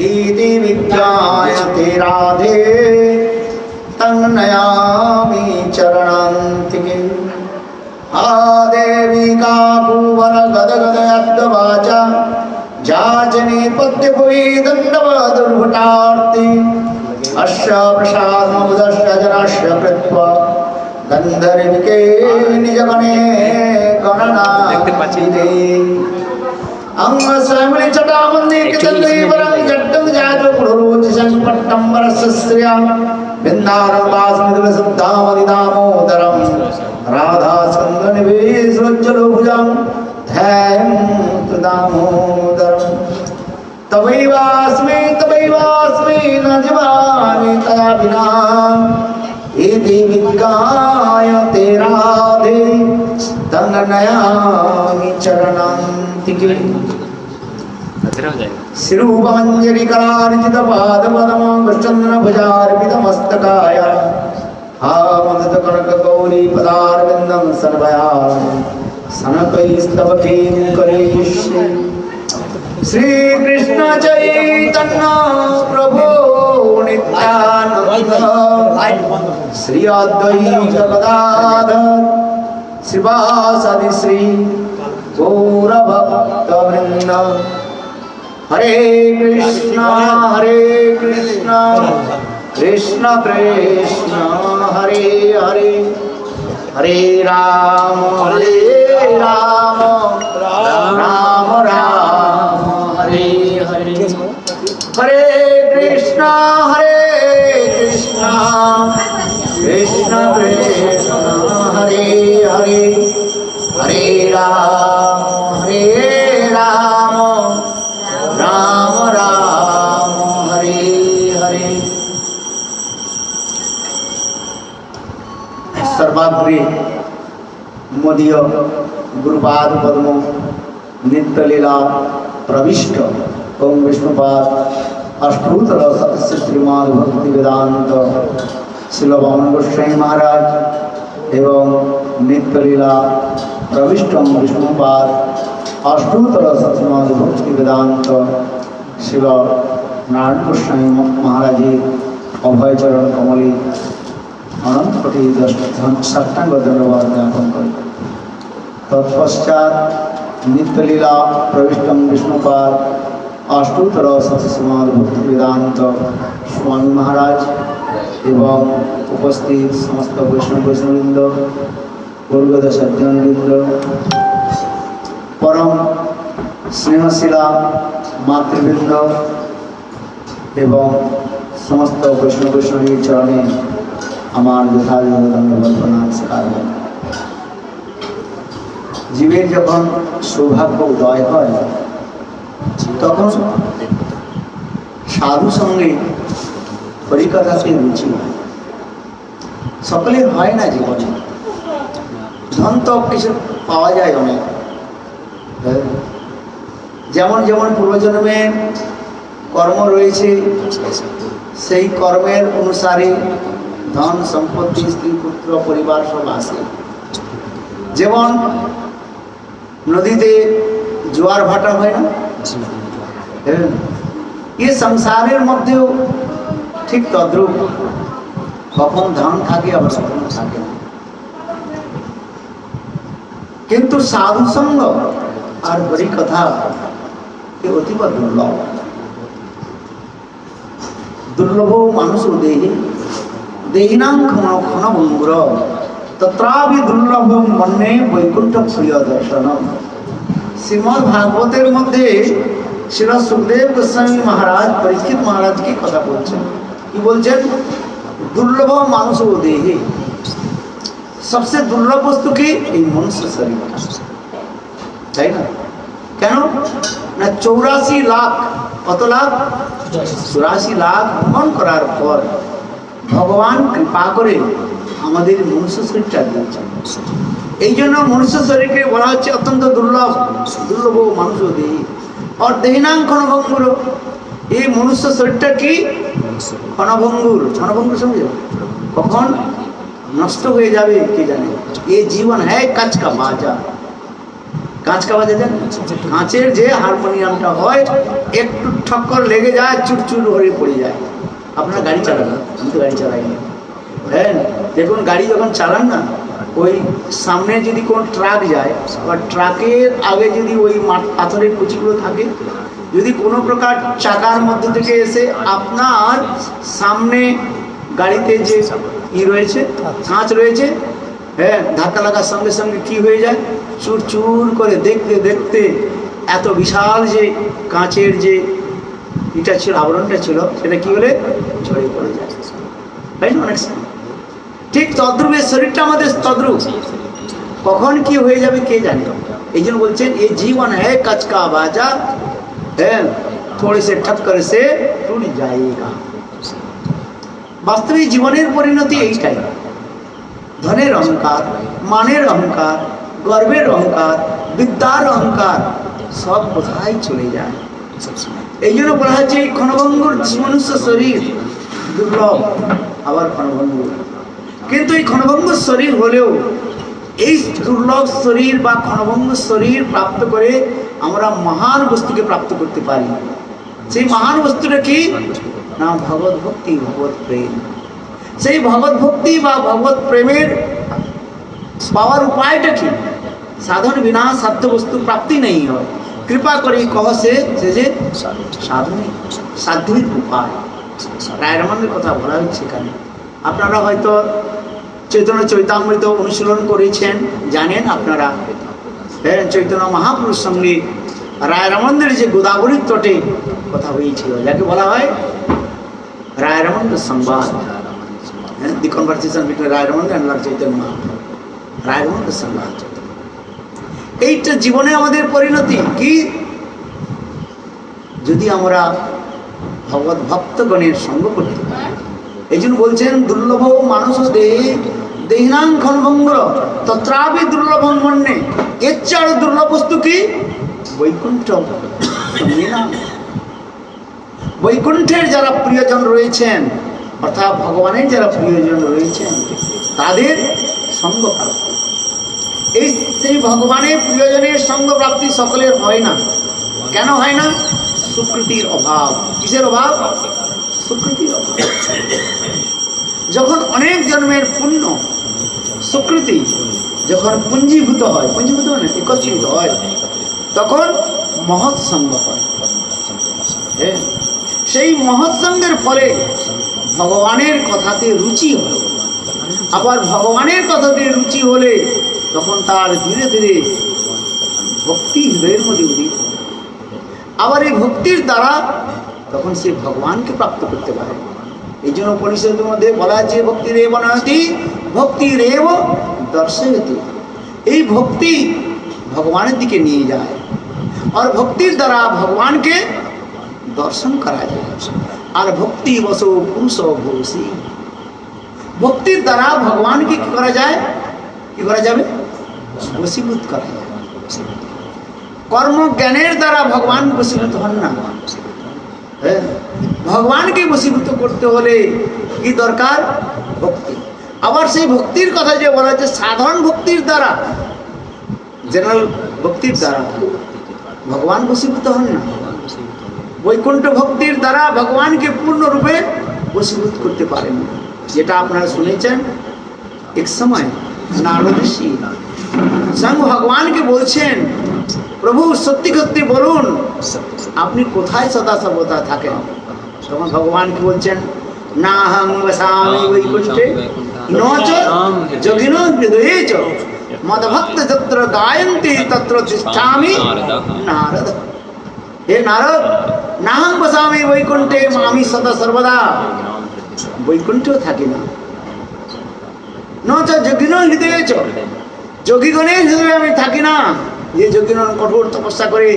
इति विज्ञायते राधे तन्नयामि चरणान्तिके आदेवी काकुवर गदगदयद्वाचा जाजने पद्यपुरी दण्डवदुर्भटार्ति अस्य प्रसादमुदस्य जनस्य कृत्वा गन्धर्विके निजगणे गणनातिदे अंगसमले चटामन्ये कितन्वे वरं जट्टं जातो पुरोच संपट्टं वरसस्त्रिया बिन्दारवास्मिदुलसुद्धामदिदामोदरं राधा स्कन्दनिवेशोज्ज्वलो भुजं ध्यायं दामोदरं तवैवास्मि न जीवामि तया विना इति विज्ञायते राधे तन्नयामि चरणान्तिके श्रीरूपमञ्जरिकलार्जितपादपदमङ्गश्चन्द्रभुजार्पितमस्तकाय हामदकनकगौरी पदारविन्दं सर्वयामि सनकैस्तव किं करिष्ये श्रीकृष्ण चैतन्य प्रभो नित्यानन्द श्री अद्वैत गदाधर श्रीवासादि श्री गौरभक्तवृन्द हरे कृष्ण कृष्ण कृष्ण हरे हरे हरे राम राम राम हरे हरे हरे कृष्ण कृष्ण कृष्ण हरे हरे हरे राम राम राम हरे हरे सर्वाग्रे मोदीय गुरुपाद पद्म नित्य लीला प्रविष्ट ओम विष्णुपाद अष्टोत्तर श्रीमद् भक्ति वेदांत श्रील वामन गोस्वामी महाराज एवं नित्य लीला प्रविष्ट विष्णुपाद अष्टोत्तर श्रीमद् भक्ति वेदांत श्रील नारायण गोस्वामी महाराज अभय चरण कमली अनंत कोटि साष्टांग धन्यवाद ज्ञापन कर तत्पश्चात नित्य लीला प्रविष्ट विष्णुपाद अष्टोत्तर श्रीमद् भक्ति वेदांत स्वामी महाराज एवं उपस्थित समस्त वैष्णववृंद गुरुगद सज्जनवृंद परम स्नेहशिला मातृवृंद एवं समस्त वैष्णवी चरणे আমার যথাযথ ধন্যবাদ নমস্কার। জীবের যখন সৌভাগ্য উদয় হয় তখন সাধু সঙ্গে হরিকথাতে রুচি সকলের হয় না জীবনে। ধন তো কিছু পাওয়া যায় অনেক, যেমন যেমন পূর্বজন্মে কর্ম রয়েছে সেই কর্মের অনুসারে ধন সম্পত্তি স্ত্রী পুত্র পরিবার সব আসে। যেমন নদীতে জোয়ার ভাটা হয় না, এ সংসারের মধ্যেও ঠিক তদ্রূপ কখন ধন থাকে আবার কখন থাকে না। কিন্তু সাধু সঙ্গ আর হরি কথা অতীব দুর্লভ। দুর্লভ মানুষ দেহি দেহিনাং ক্ষণভঙ্গুর তত্রাপি দুর্লভ মন্যে বৈকুণ্ঠ প্রিয় দর্শনম। শ্রীমদ্ ভাগবতের মধ্যে শ্রী সুখদেব গোস্বামী মহারাজ পরীক্ষিত মহারাজকে কথা বলছেন। কি বলছেন? দুর্লভ মানুষ দেহে, সবচেয়ে দুর্লভ বস্তু কি? এই মনুষ্য শরীর, তাই না? কেন না 84 লাখ, কত লাখ? 84 লাখ ভ্রমণ করার পর ভগবান কৃপা করে আমাদের মনুষ্য শরীরটা দিয়েছেন। এই জন্য মনুষ্য শরীরকে বলা হচ্ছে অত্যন্ত দুর্লভ, দুর্লভ মানুষ দেহি। আর দেহিনাং ক্ষণভঙ্গুর, এই মনুষ্য শরীরটা কি? ক্ষণভঙ্গুর। ক্ষণভঙ্গুর समझे? কখন নষ্ট হয়ে যাবে কে জানে। ये जीवन है कच का बाजा। কাঁচ কা বাজে দেন, কাঁচের যে হারমোনিয়ামটা হয় একটু ঠক্কর লেগে যায়, চুরচুর হয়ে পড়ে যায়। আপনারা গাড়ি চালান না, আমি তো গাড়ি চালাই না, হ্যাঁ দেখুন গাড়ি যখন চালান না, ওই সামনে যদি কোন ট্রাক যায় বা ট্রাকের আগে যদি ওই পাথরের কুচিগুলো থাকে, যদি কোনো প্রকার চাকার মধ্যে থেকে এসে আপনার সামনে গাড়িতে যে রয়েছে কাঁচ রয়েছে, হ্যাঁ ধাক্কা লাগার সঙ্গে সঙ্গে কি হয়ে যায়, চুর চুর করে দেখতে দেখতে এত বিশাল যে কাঁচের যে এটা ছিল, আবরণটা ছিল, সেটা কি বলে ঝরে পড়ে যায়, তাই না? অনেক সময় ঠিক তদ্রূপের শরীরটা আমাদের তদ্রূপ, কখন কি হয়ে যাবে কে জানে। এই জন্য বলছেন এই জীবন হ্যাঁ কাঁচ কা বাজা, হ্যাঁ থোড়ে সে ঠক্কর সে টুট যায়গা। বাস্তবিক জীবনের পরিণতি এইটাই, ধনের অহংকার, মানের অহংকার, গর্বের অহংকার, বিদ্যার অহংকার সব কোথায় চলে যায়। এই জন্য বলা হচ্ছে এই ক্ষণভঙ্গুর মনুষ্য শরীর দুর্লভ, আবার ক্ষণভঙ্গুর। কিন্তু এই ক্ষণভঙ্গুর শরীর হলেও এই দুর্লভ শরীর বা ক্ষণভঙ্গুর শরীর প্রাপ্ত করে আমরা মহান বস্তুকে প্রাপ্ত করতে পারি। সেই মহান বস্তুটা কি না, ভগবত ভক্তি, ভগবত প্রেম। সেই ভগবত ভক্তি বা ভগবত প্রেমের পাওয়ার উপায়টা কি? সাধন বিনা সাধ্য বস্তু প্রাপ্তি নেই হয়। কৃপা করে কহ সে যে সাধনী সাধ্যের উপায়। রায়রামানের কথা বলা হচ্ছে এখানে। আপনারা হয়তো চৈতন্য চৈতামৃত অনুশীলন করেছেন, জানেন আপনারা, চৈতন্য মহাপুরুষ সঙ্গে রায়রামানদের যে গোদাবরীর তটে কথা হয়েছিল, যাকে বলা হয় রায়রামানন্দ সংবাদ, the conversation between Ray Ramananda and lord Chaitanya Mahaprabhu, Ray Ramananda সংবাদ। এইটা জীবনে আমাদের পরিণতি কি, যদি আমরা ভগবত ভক্তগণের সঙ্গ করতে পারি। এই জন্য বলছেন দুর্লভ মানুষ দেহে দেহিনাং ক্ষণভঙ্গুর তত্রাপি দুর্লভং মন্যে। এর চেয়ে আরো দুর্লভ বস্তু কি? বৈকুণ্ঠ। বৈকুণ্ঠের যারা প্রিয়জন রয়েছেন, অর্থাৎ ভগবানের যারা প্রিয়জন রয়েছেন, তাদের সঙ্গ প্রাপ্তি। এই সেই ভগবানের প্রিয়জনের সঙ্গ প্রাপ্তি সকলের হয় না। কেন হয় না? সুকৃতির অভাব। কিসের অভাব? সুকৃতির অভাব। যখন অনেক জন্মের পুণ্য সুকৃতি যখন পুঞ্জীভূত হয়, পুঞ্জীভূত মানে একত্রিত হয়, তখন মহৎ সঙ্গ হয়। সেই মহৎ সঙ্গের ফলে ভগবানের কথাতে রুচি হয়। আবার ভগবানের কথাতে রুচি হলে তখন তার ধীরে ধীরে ভক্তি হৃদয়ের মধ্যে উদিত হয়। আবার এই ভক্তির দ্বারা তখন সে ভগবানকে প্রাপ্ত করতে পারে। এই জন্য উপনিষদের মধ্যে বলা আছে ভক্তিরেব নয়তি ভক্তিরেব দর্শয়তি। এই ভক্তি ভগবানের দিকে নিয়ে যায়, আর ভক্তির দ্বারা ভগবানকে দর্শন করা যায়। আর ভক্তি বসো পুরুষ ভূষি। ভক্তির দ্বারা ভগবানকে কি করা যায়? কি করা যাবে? বশীভূত করা যায়। কর্মজ্ঞানের দ্বারা ভগবান বশীভূত হন না। ভগবানকে বশীভূত করতে হলে কি দরকার? ভক্তি। আবার সেই ভক্তির কথা যে বলা হচ্ছে সাধারণ ভক্তির দ্বারা, জেনারেল ভক্তির দ্বারা ভগবান বশীভূত হন না। বৈকুণ্ঠ ভক্তির দ্বারা ভগবানকে পূর্ণরূপে বশীভূত করতে পারেন। যেটা আপনারা শুনেছেন, এক সময় নারদ ঋষি স্বয়ং ভগবানকে বলছেন, প্রভু সত্যি সত্যি বলুন আপনি কোথায় সদা সর্বদা থাকেন? তখন ভগবান কি বলছেন, নাহং বসামি বৈকুণ্ঠে নচ যোগিনো হৃদয়ে চ মদভক্ত যত্র গায়ন্তি তত্র তিষ্ঠামি নারদ। হে নারদ, নাহং বসামি বৈকুণ্ঠে, আমি সদা সর্বদা বৈকুণ্ঠেও থাকি না। নচ যোগিনো হৃদয়ে চ, যোগীগণের হৃদয়ে আমি থাকি না। যে যোগীগণ কঠোর তপস্যা করে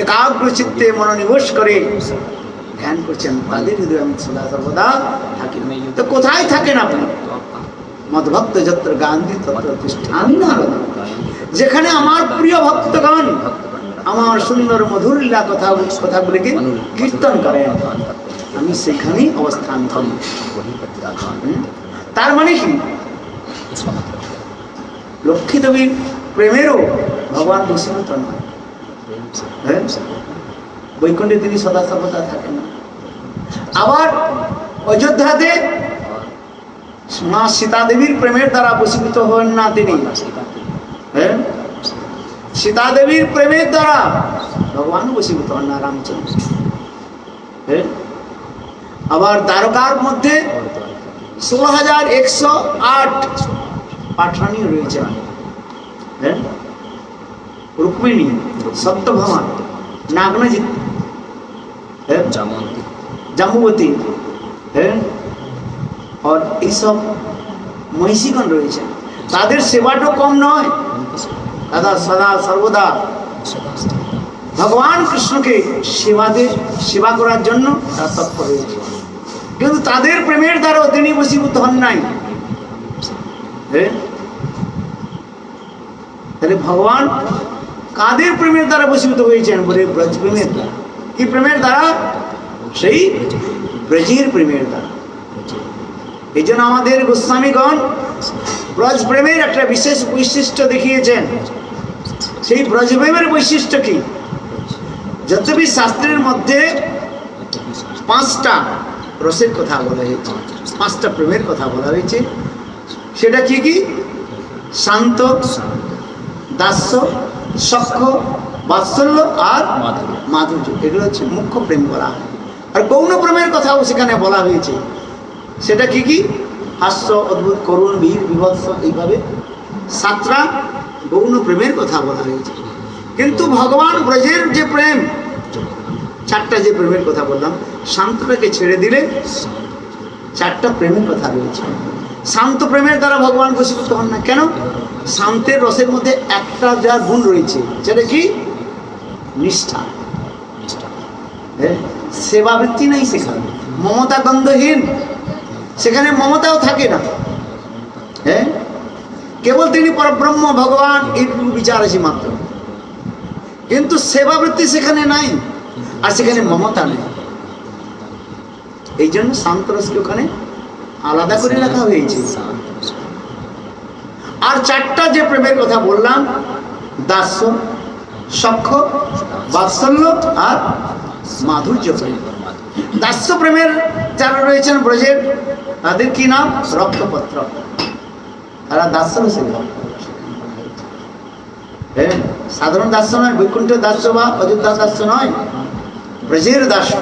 একাগ্র চিত্তে মনোনিবেশ করে ধ্যান করছেন, তাদের হৃদয়ে আমি সদা সর্বদা থাকি না। তো কোথায় থাকেন আপনি? মদভক্ত যত্র গান্ধী তত্র তিষ্ঠামি নারদ। যেখানে আমার প্রিয় ভক্তগণ আমার সুন্দর মধুর লীলা কথাগুলিকে কীর্তন করেন, আমি সেখানেই অবস্থান করি। তার মানে কি? লক্ষ্মী দেবীর প্রেমেরও ভগবান বশীভূত নয়। হ্যাঁ, বৈকুণ্ঠে তিনি সদা সর্বদা থাকেন। আবার অযোধ্যাতে মা সীতা দেবীর প্রেমের দ্বারা বশীভূত হন না তিনি। হ্যাঁ, সীতা দেবীর প্রেমের দ্বারা ভগবান বশীভূত হন না, রামচন্দ্র। হ্যাঁ, আবার দ্বারকার মধ্যে 16,108 পাঠরানী রয়েছে। হ্যাঁ, रुक्मिणी, सत्यभामा, नागनजित, जाम्बुवती, और ये सब महिषीगण रही तादेर सेवाटा कम नय। दादा सदा सर्वदा भगवान कृष्ण के सेवा करार जन्य तारा तत्पर रयेছে, किन्तु तादेर प्रेमेर द्वारा तिनि बशीभूत हन नाई। তাহলে ভগবান কাদের প্রেমের দ্বারা বশীভূত হয়েছেন? বলে ব্রজ প্রেমের দ্বারা। কি প্রেমের দ্বারা? সেই ব্রজের প্রেমের দ্বারা। এই জন্য আমাদের গোস্বামীগণ ব্রজ প্রেমের একটা বিশেষ বৈশিষ্ট্য দেখিয়েছেন। সেই ব্রজ প্রেমের বৈশিষ্ট্য কি? যদ্যপি শাস্ত্রের মধ্যে 5টা রসের কথা বলা হয়েছে, 5টা প্রেমের কথা বলা হয়েছে। সেটা কি কি? শান্ত, দাস্য, সখ্য, বাৎসল্য আর মাধুর্য। এগুলো হচ্ছে মুখ্য প্রেম বলা হয়। আর গৌণ প্রেমের কথাও সেখানে বলা হয়েছে। সেটা কি কি? হাস্য, অদ্ভুত, করুণ, বীর, বিভৎস, এইভাবে 7টা গৌণ প্রেমের কথা বলা হয়েছে। কিন্তু ভগবান ব্রজের যে প্রেম, 4টা যে প্রেমের কথা বললাম, শান্তটাকে ছেড়ে দিলে 4টা প্রেমের কথা রয়েছে। শান্ত প্রেমের দ্বারা ভগবান বশীভূত হন না। কেন? শান্তের রসের মধ্যে একটা যা গুণ রয়েছে, সেটা কি? নিষ্ঠা। সেবাবৃত্তি নাই সেখানে, মমতা গন্ধহীন, সেখানে মমতাও থাকে না। হ্যাঁ, কেবল তিনি পরব্রহ্ম ভগবান এইটুকু বিচার আছে মাত্র, কিন্তু সেবাবৃত্তি সেখানে নাই, আর সেখানে মমতা নেই। এই জন্য শান্ত রসকে ওখানে আলাদা করে রাখা হয়েছে। আর 4টা যে প্রেমের কথা বললাম, দাস্য, সখ্য, বাৎসল্য আর মাধুর্য প্রেম। দাস্য প্রেমের যারা রয়েছেন ব্রজের, তাদের কি নাম? রক্তপত্র। তারা দাস্য রসে। হ্যাঁ, সাধারণ দাস্য নয়, বৈকুণ্ঠের দাস্য বা অযোধ্যা দাস্য নয়, ব্রজের দাস্য।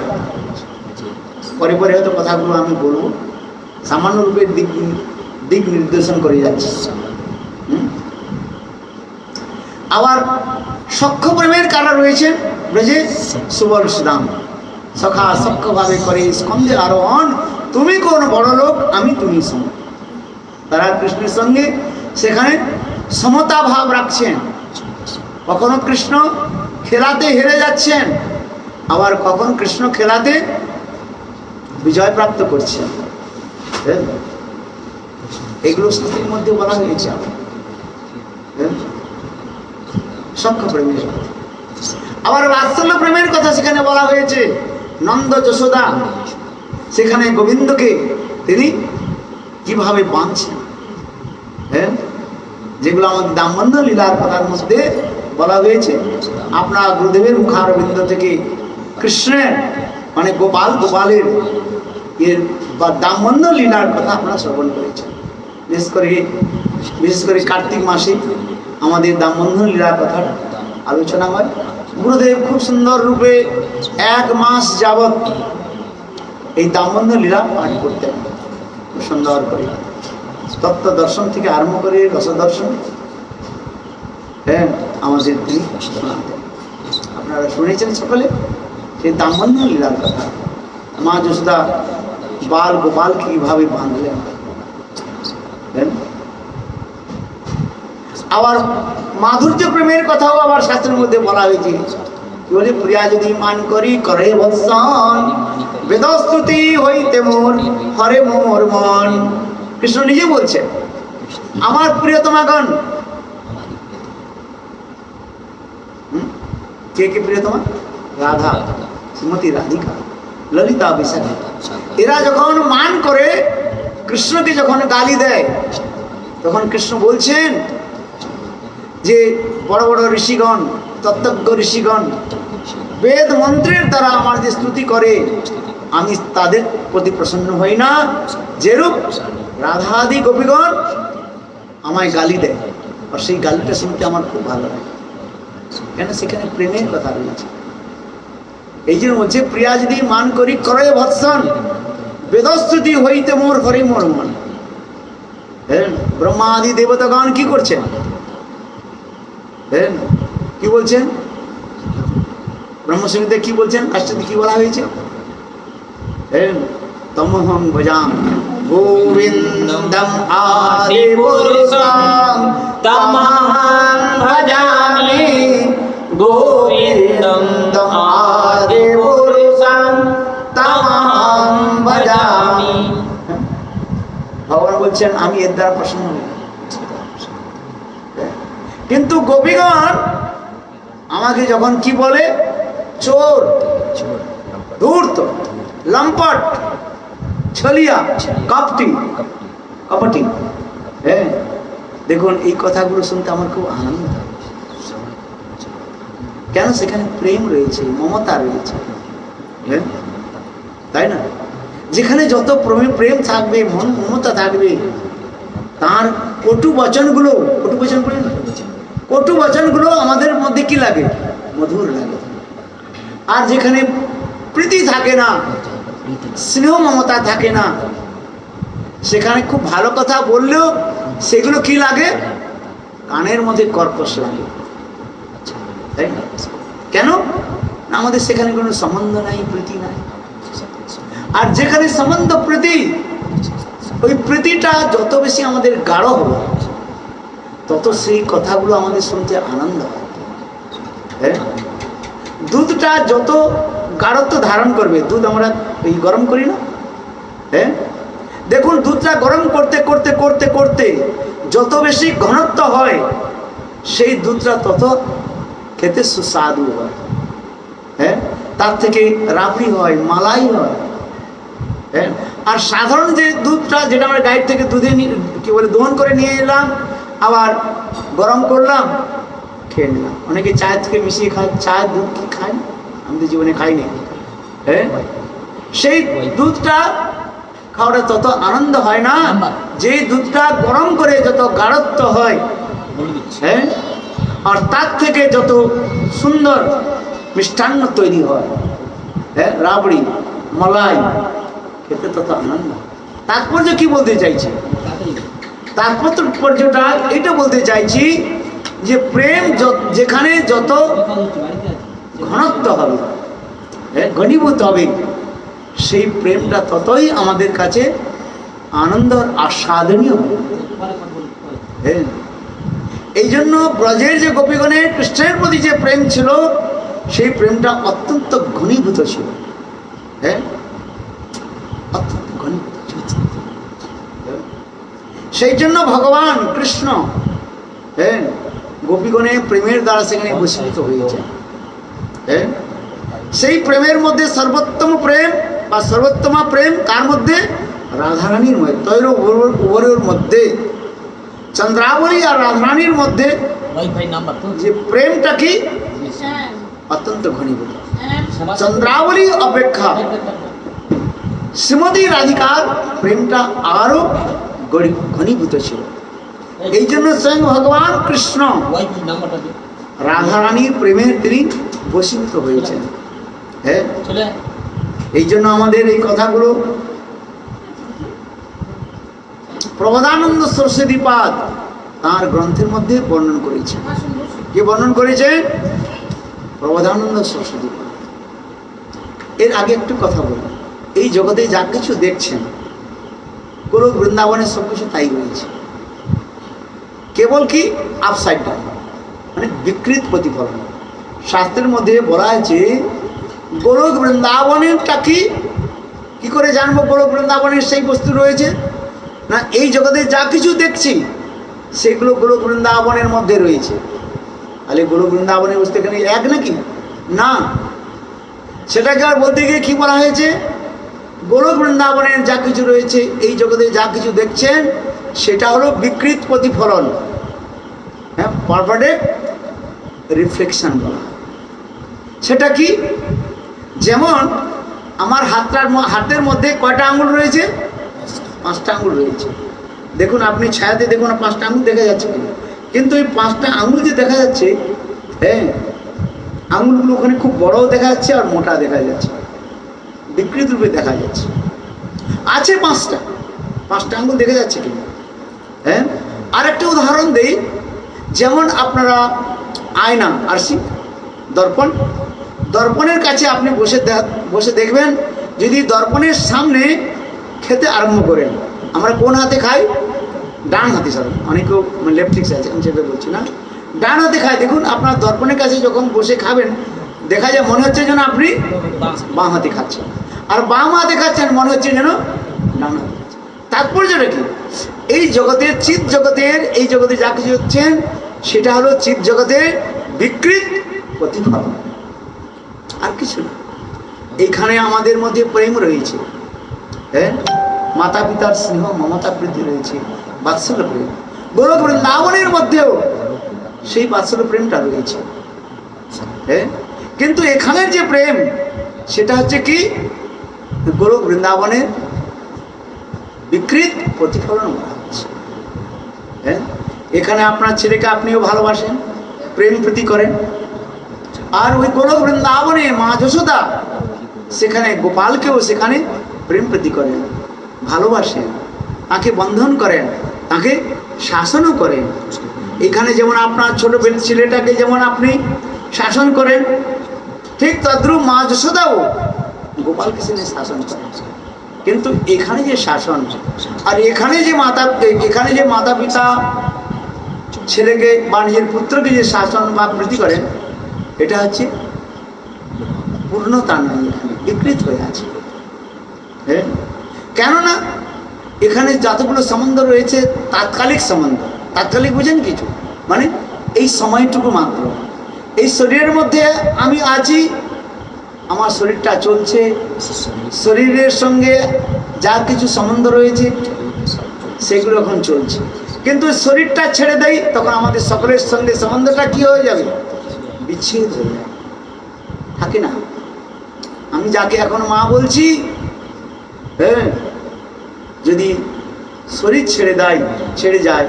পরে পরে হয়তো কথাগুলো আমি বলবো, সামান্য রূপে দিক নির্দেশন করে যাচ্ছে। আবার সখ্য প্রেমের কারা রয়েছে ব্রজে? সুবল সুদাম, সখা সখ্যভাবে করে স্কন্ধে আরোহণ, তুমি কোন বড় লোক, আমি তুমি সম। তারা কৃষ্ণের সঙ্গে সেখানে সমতা ভাব রাখছেন। কখনো কৃষ্ণ খেলাতে হেরে যাচ্ছেন, আবার কখন কৃষ্ণ খেলাতে বিজয় প্রাপ্ত করছেন। এগুলো শাস্ত্রের মধ্যে বলা হয়েছে। সখ্য প্রেমের, আবার বাৎসল্য প্রেমের কথা সেখানে বলা হয়েছে। নন্দ যশোদা সেখানে গোবিন্দকে তিনি কিভাবে বাঁধছেন। হ্যাঁ, যেগুলো আমাদের দামবন্ধ লীলার কথার মধ্যে বলা হয়েছে। আপনার গুরুদেবের মুখারবিন্দ থেকে কৃষ্ণের মানে গোপালের এর বা দামবন্ধ লীলার কথা আপনারা শ্রবণ করেছেন। বিশেষ করে কার্তিক মাসে আমাদের দামবন্ধ লীলার কথা আলোচনা হয়। গুরুদেব খুব সুন্দর রূপে 1 মাস যাবৎ এই দামবন্ধ লীলা পাঠ করতেন, খুব সুন্দর করে। তত্ত্ব দর্শন থেকে আরম্ভ করে রসদর্শন, হ্যাঁ, আমাদের তিনি শোনাতেন। আপনারা শুনেছেন সকলে সেই দামবন্ধ লীলার কথা। মা যশোদা বাল গোপালকে কিভাবে বাঁধলেন। আবার মাধুর্য প্রেমের কথাও আবার শাস্ত্রের মধ্যে বলা হয়েছে। কি বলে? প্রিয়া যদি মান করি করে বৎসন, বেদস্তুতি হইতে মোর হরে মোর মন। কৃষ্ণ নিজে বলছেন, আমার প্রিয়তমাগণ। কে কে প্রিয়তমা? রাধা, শ্রীমতী রাধিকা, ললিতা, বিশাখা। এরা যখন মান করে কৃষ্ণকে যখন গালি দেয়, তখন কৃষ্ণ বলছেন যে বড় বড় ঋষিগণ, তত্ত্বজ্ঞ ঋষিগণ বেদ মন্ত্রের দ্বারা আমার যে স্তুতি করে, আমি তাদের প্রতি প্রসন্ন হই না, যেরূপ রাধাদি গোপীগণ আমায় গালি দেয়, আর সেই গালিটা শুনতে আমার খুব ভালো লাগে, কেন সেখানে প্রেমের কথা রয়েছে। এই জন্য বলছে, প্রিয়া যদি মান করি করে ভৎসন, বেদস্তুতি হইতে মোর হরি মোর মন। ব্রহ্মা আদি দেবতাগণ কি করছেন, কি বলছেন? ব্রহ্মসংহিতায় কি বলছেন? লাস্টে কি বলা হয়েছে? তমহং ভজাম গোবিন্দম আদি পুরুষং, তমহং ভজামি গোবিন্দম আদি পুরুষং, তমহং ভজামি। ভগবান বলছেন আমি এর দ্বারা প্রসন্ন হই। কিন্তু গোপীগণ আমাকে যখন কি বলে, চোর, ধূর্ত, লম্পট, ছলিয়া, কপটি, কপটি, হ্যাঁ, দেখুন এই কথাগুলো শুনতে আমার খুব আনন্দ হয়। কেন? সেখানে প্রেম রয়েছে, মমতা রয়েছে, হ্যাঁ, তাই না? যেখানে যত প্রেম থাকবে, মমতা থাকবে, তার কটু বচনগুলো, কটু বচনগুলো আমাদের মধ্যে কি লাগে? মধুর লাগে। আর যেখানে প্রীতি থাকে না, স্নেহ মমতা থাকে না, সেখানে খুব ভালো কথা বললেও সেগুলো কি লাগে? কানের মধ্যে কর্কশ লাগে, তাই না? কেন? আমাদের সেখানে কোনো সম্বন্ধ নাই, প্রীতি নাই। আর যেখানে সম্বন্ধ, প্রীতি, ওই প্রীতিটা যত বেশি আমাদের গাঢ় হবে, তত সেই কথাগুলো আমাদের শুনতে আনন্দ হয়। হ্যাঁ, দুধটা যত গাঢ়ত্ব ধারণ করবে, দুধ আমরা এই গরম করি না, হ্যাঁ, দেখুন দুধটা গরম করতে করতে করতে করতে যত বেশি ঘনত্ব হয়, সেই দুধটা তত খেতে সুস্বাদু হয়। হ্যাঁ, তার থেকে রাবড়ি হয়, মালাই হয়। হ্যাঁ, আর সাধারণ যে দুধটা, যেটা আমরা গায়ের থেকে দুধে কি বলে দোহন করে নিয়ে এলাম, আবার গরম করলাম, খেয়ে নিলাম। অনেকে চায়ের থেকে মিশিয়ে খায়, চায়ের দুধ কি খায় না? আমি তো জীবনে খাইনি। হ্যাঁ, সেই দুধটা খাওয়াটা তত আনন্দ হয় না, যে দুধটা গরম করে যত গাঢ়ত্ব হয়, হ্যাঁ, আর তার থেকে যত সুন্দর মিষ্টান্ন তৈরি হয়, হ্যাঁ, রাবড়ি, মালাই, খেতে তত আনন্দ। তাৎপর্য কি বলতে চাইছে? তাৎপর্যটা এটা বলতে চাইছি যে প্রেম যেখানে যত ঘনত্ব হবে, ঘনীভূত হবে, সেই প্রেমটা ততই আমাদের কাছে আনন্দ আস্বাদনীয় হবে। হ্যাঁ, এই জন্য ব্রজের যে গোপীগণের কৃষ্ণের প্রতি যে প্রেম ছিল, সেই প্রেমটা অত্যন্ত ঘনীভূত ছিল। হ্যাঁ, অত্যন্ত ঘনীভূত ছিল। সেই জন্য ভগবান কৃষ্ণ, হ্যাঁ, গোপীগণের প্রেমের দ্বারা সেখানে বশীভূত হয়েছে। হ্যাঁ, সেই প্রেমের মধ্যে সর্বোত্তম প্রেম বা সর্বোত্তমা প্রেম কার মধ্যে? রাধারানীর মধ্যে। তৈর উভয়ের মধ্যে, চন্দ্রাবলী আর রাধারানীর মধ্যে যে প্রেমটা কি অত্যন্ত ঘনীভূত। চন্দ্রাবলী অপেক্ষা শ্রীমতী রাধিকার প্রেমটা আরো ঘনীভূত ছিল। এই জন্য স্বয়ং ভগবান কৃষ্ণ রাধারানীর প্রেমের তিনি বশীভূত হয়েছেন। হ্যাঁ, এই জন্য আমাদের এই কথাগুলো প্রবোধানন্দ সরস্বতীপাদ তাঁর গ্রন্থের মধ্যে বর্ণন করেছেন। কি বর্ণন করেছে? প্রবোধানন্দ সরস্বতীপাদ। এর আগে একটু কথা বলি, এই জগতে যা কিছু দেখছেন, গোলক বৃন্দাবনের সব কিছু তাই হয়েছে, কেবল কি আপসাইড ডাউন, মানে বিকৃত প্রতিফলন। শাস্ত্রের মধ্যে বলা আছে গোলক বৃন্দাবনেরটা কি করে জানবো গোলক বৃন্দাবনের সেই বস্তু রয়েছে? না, এই জগতে যা কিছু দেখছি সেগুলো গোলক বৃন্দাবনের মধ্যে রয়েছে। তাহলে গোলক বৃন্দাবনের বস্তু এখানে এক নাকি? না, সেটাকে আর বলতে গিয়ে কি বলা হয়েছে? গোলক বৃন্দাবনের যা কিছু রয়েছে, এই জগতে যা কিছু দেখছেন, সেটা হলো বিকৃত প্রতিফলন। হ্যাঁ, পারভার্টেড রিফ্লেকশন বলা হয়। সেটা কি? যেমন আমার হাতের মধ্যে কয়টা আঙুল রয়েছে? 5টা আঙুল রয়েছে। দেখুন আপনি ছায়াতে দেখুন 5টা আঙুল দেখা যাচ্ছে, কিন্তু এই 5টা আঙুল যে দেখা যাচ্ছে, হ্যাঁ, আঙুলগুলো ওখানে খুব বড়ও দেখা যাচ্ছে আর মোটা দেখা যাচ্ছে, বিকৃত রূপে দেখা যাচ্ছে। আছে 5টা আঙুল দেখা যাচ্ছে কিন্তু। হ্যাঁ, আরেকটা উদাহরণ দেই, যেমন আপনারা আয়না আর দর্পণের কাছে আপনি বসে দেখবেন, যদি দর্পণের সামনে খেতে আরম্ভ করেন, আমরা কোন হাতে খাই? ডান হাতে। স্যার অনেকেও লেফট ঠিক আছে, আমি সেটা বলছি না, ডান হাতে খাই। দেখুন আপনার দর্পণের কাছে যখন বসে খাবেন, দেখা যায় মনে হচ্ছে যেন আপনি বাম হাতে খাচ্ছেন, আর বাম হাতে খাচ্ছেন মনে হচ্ছে যেন ডান হাতে খাচ্ছেন। তাৎপর্যটা কি? এই জগতের চিৎ জগতের এই জগতে যা কিছু হচ্ছেন সেটা হলো চিৎ জগতের বিকৃত প্রতিফলন, আর কিছু না। এইখানে আমাদের মধ্যে প্রেম রয়েছে, হ্যাঁ, মাতা পিতার স্নেহ মমতা প্রীতি রয়েছে, বাৎসল্য প্রেম। গোলক বৃন্দাবনের মধ্যেও সেই বাৎসল্য প্রেমটা রয়েছে, হ্যাঁ। কিন্তু এখানের যে প্রেম সেটা হচ্ছে কি? গোলক বৃন্দাবনের বিকৃত প্রতিফলন করা হচ্ছে, হ্যাঁ। এখানে আপনার ছেলেকে আপনিও ভালোবাসেন, প্রেম প্রীতি করেন, আর ওই গোলক বৃন্দাবনে মা যশোদা সেখানে গোপালকেও সেখানে প্রেম প্রীতি করেন, ভালোবাসেন, তাকে বন্ধন করেন, তাকে শাসনও করেন। এখানে যেমন আপনার ছোট ছেলেটাকে যেমন আপনি শাসন করেন, ঠিক তদ্রূপ মা যশোদাও গোপালকে সেখানে শাসন করেন। কিন্তু এখানে যে শাসন আর এখানে যে মাতা পিতা ছেলেকে বা নিজের পুত্রকে যে শাসন বা প্রীতি করেন, এটা হচ্ছে পূর্ণতা নয়, এখানে বিকৃত হয়ে আছে, হ্যাঁ। কেননা এখানে যতগুলো সম্বন্ধ রয়েছে তাৎকালিক সম্বন্ধ। তাৎকালিক বুঝেন কিছু? মানে এই সময়টুকু মাত্র, এই শরীরের মধ্যে আমি আছি, আমার শরীরটা চলছে, শরীরের সঙ্গে যা কিছু সম্বন্ধ রয়েছে সেগুলো এখন চলছে। কিন্তু শরীরটা ছেড়ে দেয়, তখন আমাদের সকলের সঙ্গে সম্বন্ধটা কি হয়ে যাবে? বিচ্ছেদ হয়ে যাবে, থাকে না? আমি যাকে এখন মা বলছি, হ্যাঁ, যদি শরীর ছেড়ে যায়,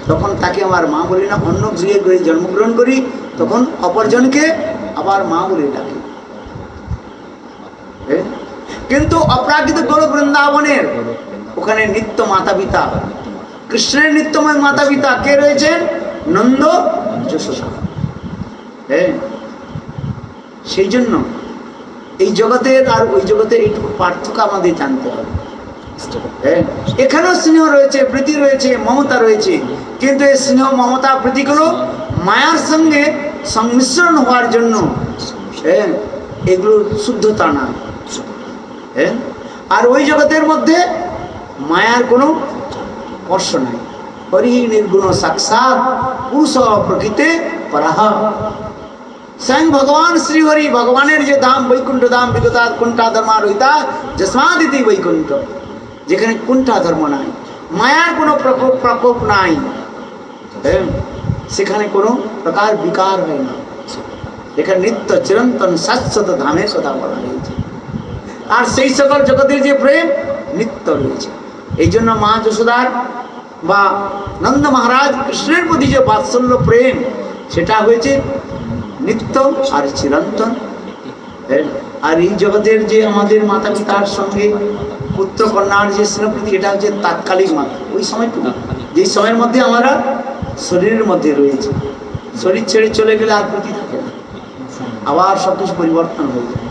তখন তাকে আমার মা বলি না, অন্য গৃহে জন্মগ্রহণ করি, তখন অপরজনকে আবার মা বলে ডাকি। কিন্তু অপ্রাকৃত গোলক বৃন্দাবনের ওখানে নিত্য মাতা পিতা, কৃষ্ণের নিত্যময় মাতা পিতা কে রয়েছেন? নন্দ যশোদা, হ্যাঁ। সেই জন্য এই জগতের আর ওই জগতের এইটুকু পার্থক্য আমাদের জানতে হবে, হ্যাঁ। এখানেও স্নেহ রয়েছে, প্রীতি রয়েছে, মমতা রয়েছে, কিন্তু এই স্নেহ মমতা প্রীতিগুলো মায়ার সঙ্গে সংমিশ্রণ হওয়ার জন্য, হ্যাঁ, এগুলো শুদ্ধতা না, হ্যাঁ। আর ওই জগতের মধ্যে মায়ার কোনো স্পর্শ নাই। হরি নির্গুণ সাক্ষাৎ পুরুষ প্রকৃতে পরাহ। স্বয়ং ভগবান শ্রীহরি, ভগবানের যে ধাম বৈকুণ্ঠ ধাম, বিগতা কুণ্ঠা ধর্মা রহিতা যস্মাদিতি বৈকুণ্ঠ, যেখানে কুণ্ঠা ধর্ম নাই, মায়ার কোনো প্রকোপ নাই, হ্যাঁ, সেখানে কোনো প্রকার বিকার হয় না, এখানে নিত্য চিরন্তন শাশ্বত ধামের কথা বলা হয়েছে। আর সেই সকল জগতের যে প্রেম নিত্য রয়েছে। এই জন্য মা যশোদার বা নন্দ মহারাজ কৃষ্ণের প্রতি যে বাৎসল্য প্রেম, সেটা হয়েছে নিত্য আর চিরন্তন। আর এই জগতের যে আমাদের মাতা পিতার সঙ্গে পুত্র কন্যার যে স্নেহপ্রীতি, এটা হচ্ছে তাৎকালিক মাত্র, ওই সময়টুকু, যে সময়ের মধ্যে আমরা শরীরের মধ্যে রয়েছে। শরীর ছেড়ে চলে গেলে আর প্রীতি থাকে না, আবার সব কিছু পরিবর্তন হয়ে যায়,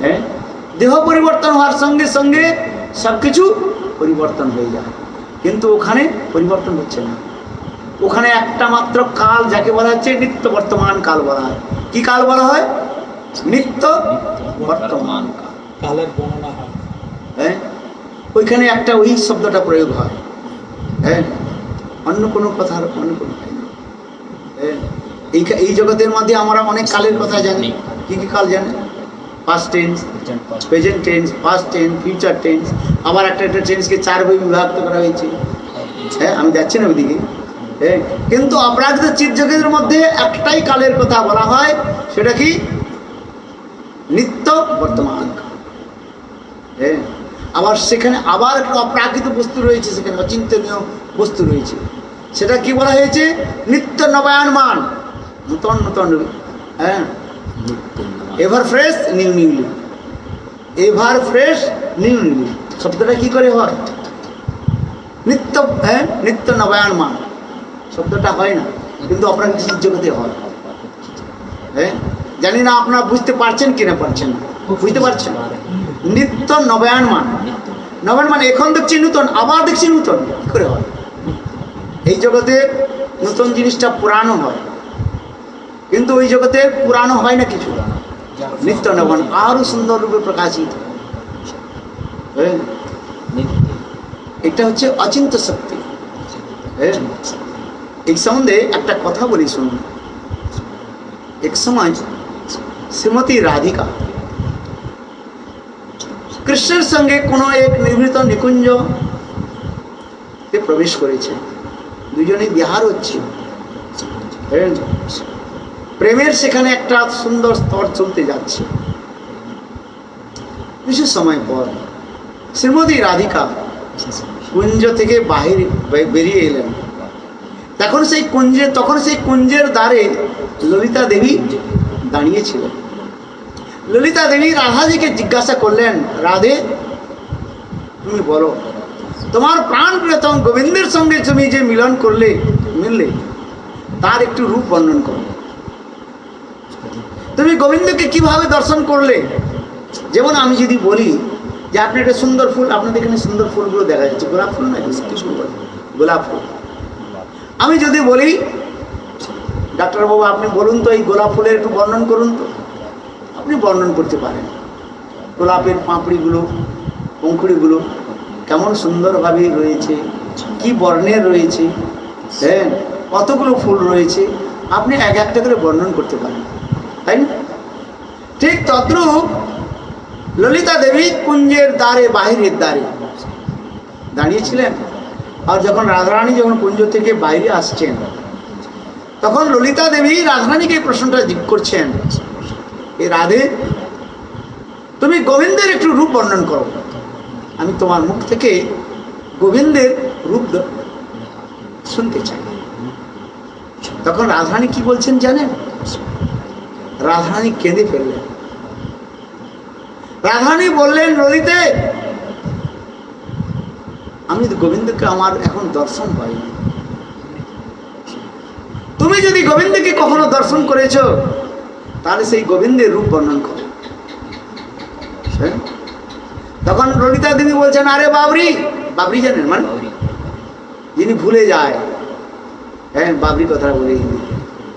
হ্যাঁ। দেহ পরিবর্তন হওয়ার সঙ্গে সঙ্গে সব কিছু পরিবর্তন হয়ে যায়, কিন্তু ওখানে পরিবর্তন হচ্ছে না। ওখানে একটা মাত্র কাল, যাকে বলা হচ্ছে নিত্য বর্তমান কাল বলা হয়। কি কাল বলা হয়? নিত্য বর্তমান কালের বর্ণনা হয়, হ্যাঁ। ওইখানে একটা ওই শব্দটা প্রয়োগ হয়, হ্যাঁ, অন্য কোনো কথার অন্য কোনো, হ্যাঁ। এই জগতের মধ্যে আমরা অনেক কালের কথা জানি। কি কি কাল জানি? Past tense, present tense, past tense, future tense. আবার একটা টেন্সকে 4 ভাগে বিভক্ত করা হয়েছে, হ্যাঁ। আমি যাচ্ছি না ওইদিকে, কিন্তু অপরাজিত চিৎ জগতের মধ্যে একটাই কালের কথা বলা হয়, সেটা কি? নিত্য বর্তমান। আবার সেখানে আবার একটা অপ্রাকৃত বস্তু রয়েছে, সেখানে অচিন্তনীয় বস্তু রয়েছে, সেটা কি বলা হয়েছে? নিত্য নবায়নমান, নূতন নূতন, ever fresh new newly, ever fresh new newly. শব্দটা কি করে হয়? নিত্য, নিত্য নবায়নমান শব্দটা হয় না, কিন্তু অপ্রাকৃতিক জগতে হয়। জানি না আপনারা বুঝতে পারছেন কিনা, পারছেন না? বুঝতে পারছেন? নিত্য নবায়নমান, নবায়নমান, এখন দেখছি নূতন, আবার দেখছি নূতন, কি করে হয়? এই জগতে নতুন জিনিসটা পুরানো হয়, কিন্তু ওই জগতে পুরানো হয় না কিছু, নিত্য নবায়ন আরো সুন্দর রূপে প্রকাশিত। এটা হচ্ছে অচিন্ত শক্তি। এই সম্বন্ধে একটা কথা বলি শুনুন। এক সময় শ্রীমতী রাধিকা কৃষ্ণের সঙ্গে কোনো এক নিভৃত নিকুঞ্জে প্রবেশ করেছে, দুজনে বিহার হচ্ছে, প্রেমের সেখানে একটা সুন্দর স্তর চলতে যাচ্ছে। কিছু সময় পর শ্রীমতী রাধিকা কুঞ্জ থেকে বাহির বেরিয়ে এলেন। তখন সেই কুঞ্জের দ্বারে ললিতা দেবী দাঁড়িয়েছিলেন। ললিতা দেবী রাধাজিকে জিজ্ঞাসা করলেন, রাধে, তুমি বলো, তোমার প্রাণ প্রিয়তম গোবিন্দের সঙ্গে তুমি যে মিললে তার একটু রূপ বর্ণন করো। তুমি গোবিন্দকে কিভাবে দর্শন করলে? যেমন আমি যদি বলি যে আপনি একটা সুন্দর ফুল, আপনাদের এখানে সুন্দর ফুলগুলো দেখা যাচ্ছে, গোলাপ ফুল না, কি ফুল বলে? গোলাপ ফুল। আমি যদি বলি, ডাক্তারবাবু আপনি বলুন তো এই গোলাপ ফুলের একটু বর্ণন করুন তো, আপনি বর্ণন করতে পারেন। গোলাপের পাপড়িগুলো, পঙ্খুড়িগুলো কেমন সুন্দরভাবে রয়েছে, কি বর্ণের রয়েছে, কতগুলো ফুল রয়েছে, আপনি এক একটা করে বর্ণন করতে পারেন, তাই না? ঠিক তদ্রূপ ললিতা দেবী কুঞ্জের দ্বারে, বাহিরের দ্বারে দাঁড়িয়েছিলেন। আর যখন রাধারানী যখন কুঞ্জ থেকে বাইরে আসছেন, তখন ললিতা দেবী রাধারানীকে এই প্রশ্নটা জিজ্ঞেস করছেন, এ রাধে, তুমি গোবিন্দের একটু রূপ বর্ণন করো, আমি তোমার মুখ থেকে গোবিন্দের রূপ শুনতে চাই। তখন রাধারানী কি বলছেন জানেন? রাধারানী কেঁদে ফেললেন। রাধারানী বললেন, ললিতে, আমি গোবিন্দকে আমার এখন দর্শন পাইনি। তুমি যদি গোবিন্দকে কখনো দর্শন করেছ, তাহলে সেই গোবিন্দের রূপ বর্ণন করো। তখন ললিতা দেবী বলছেন, আরে বাবরি, বাবরি জানেন মানে যিনি ভুলে যায়, বাবরি কথা বলে,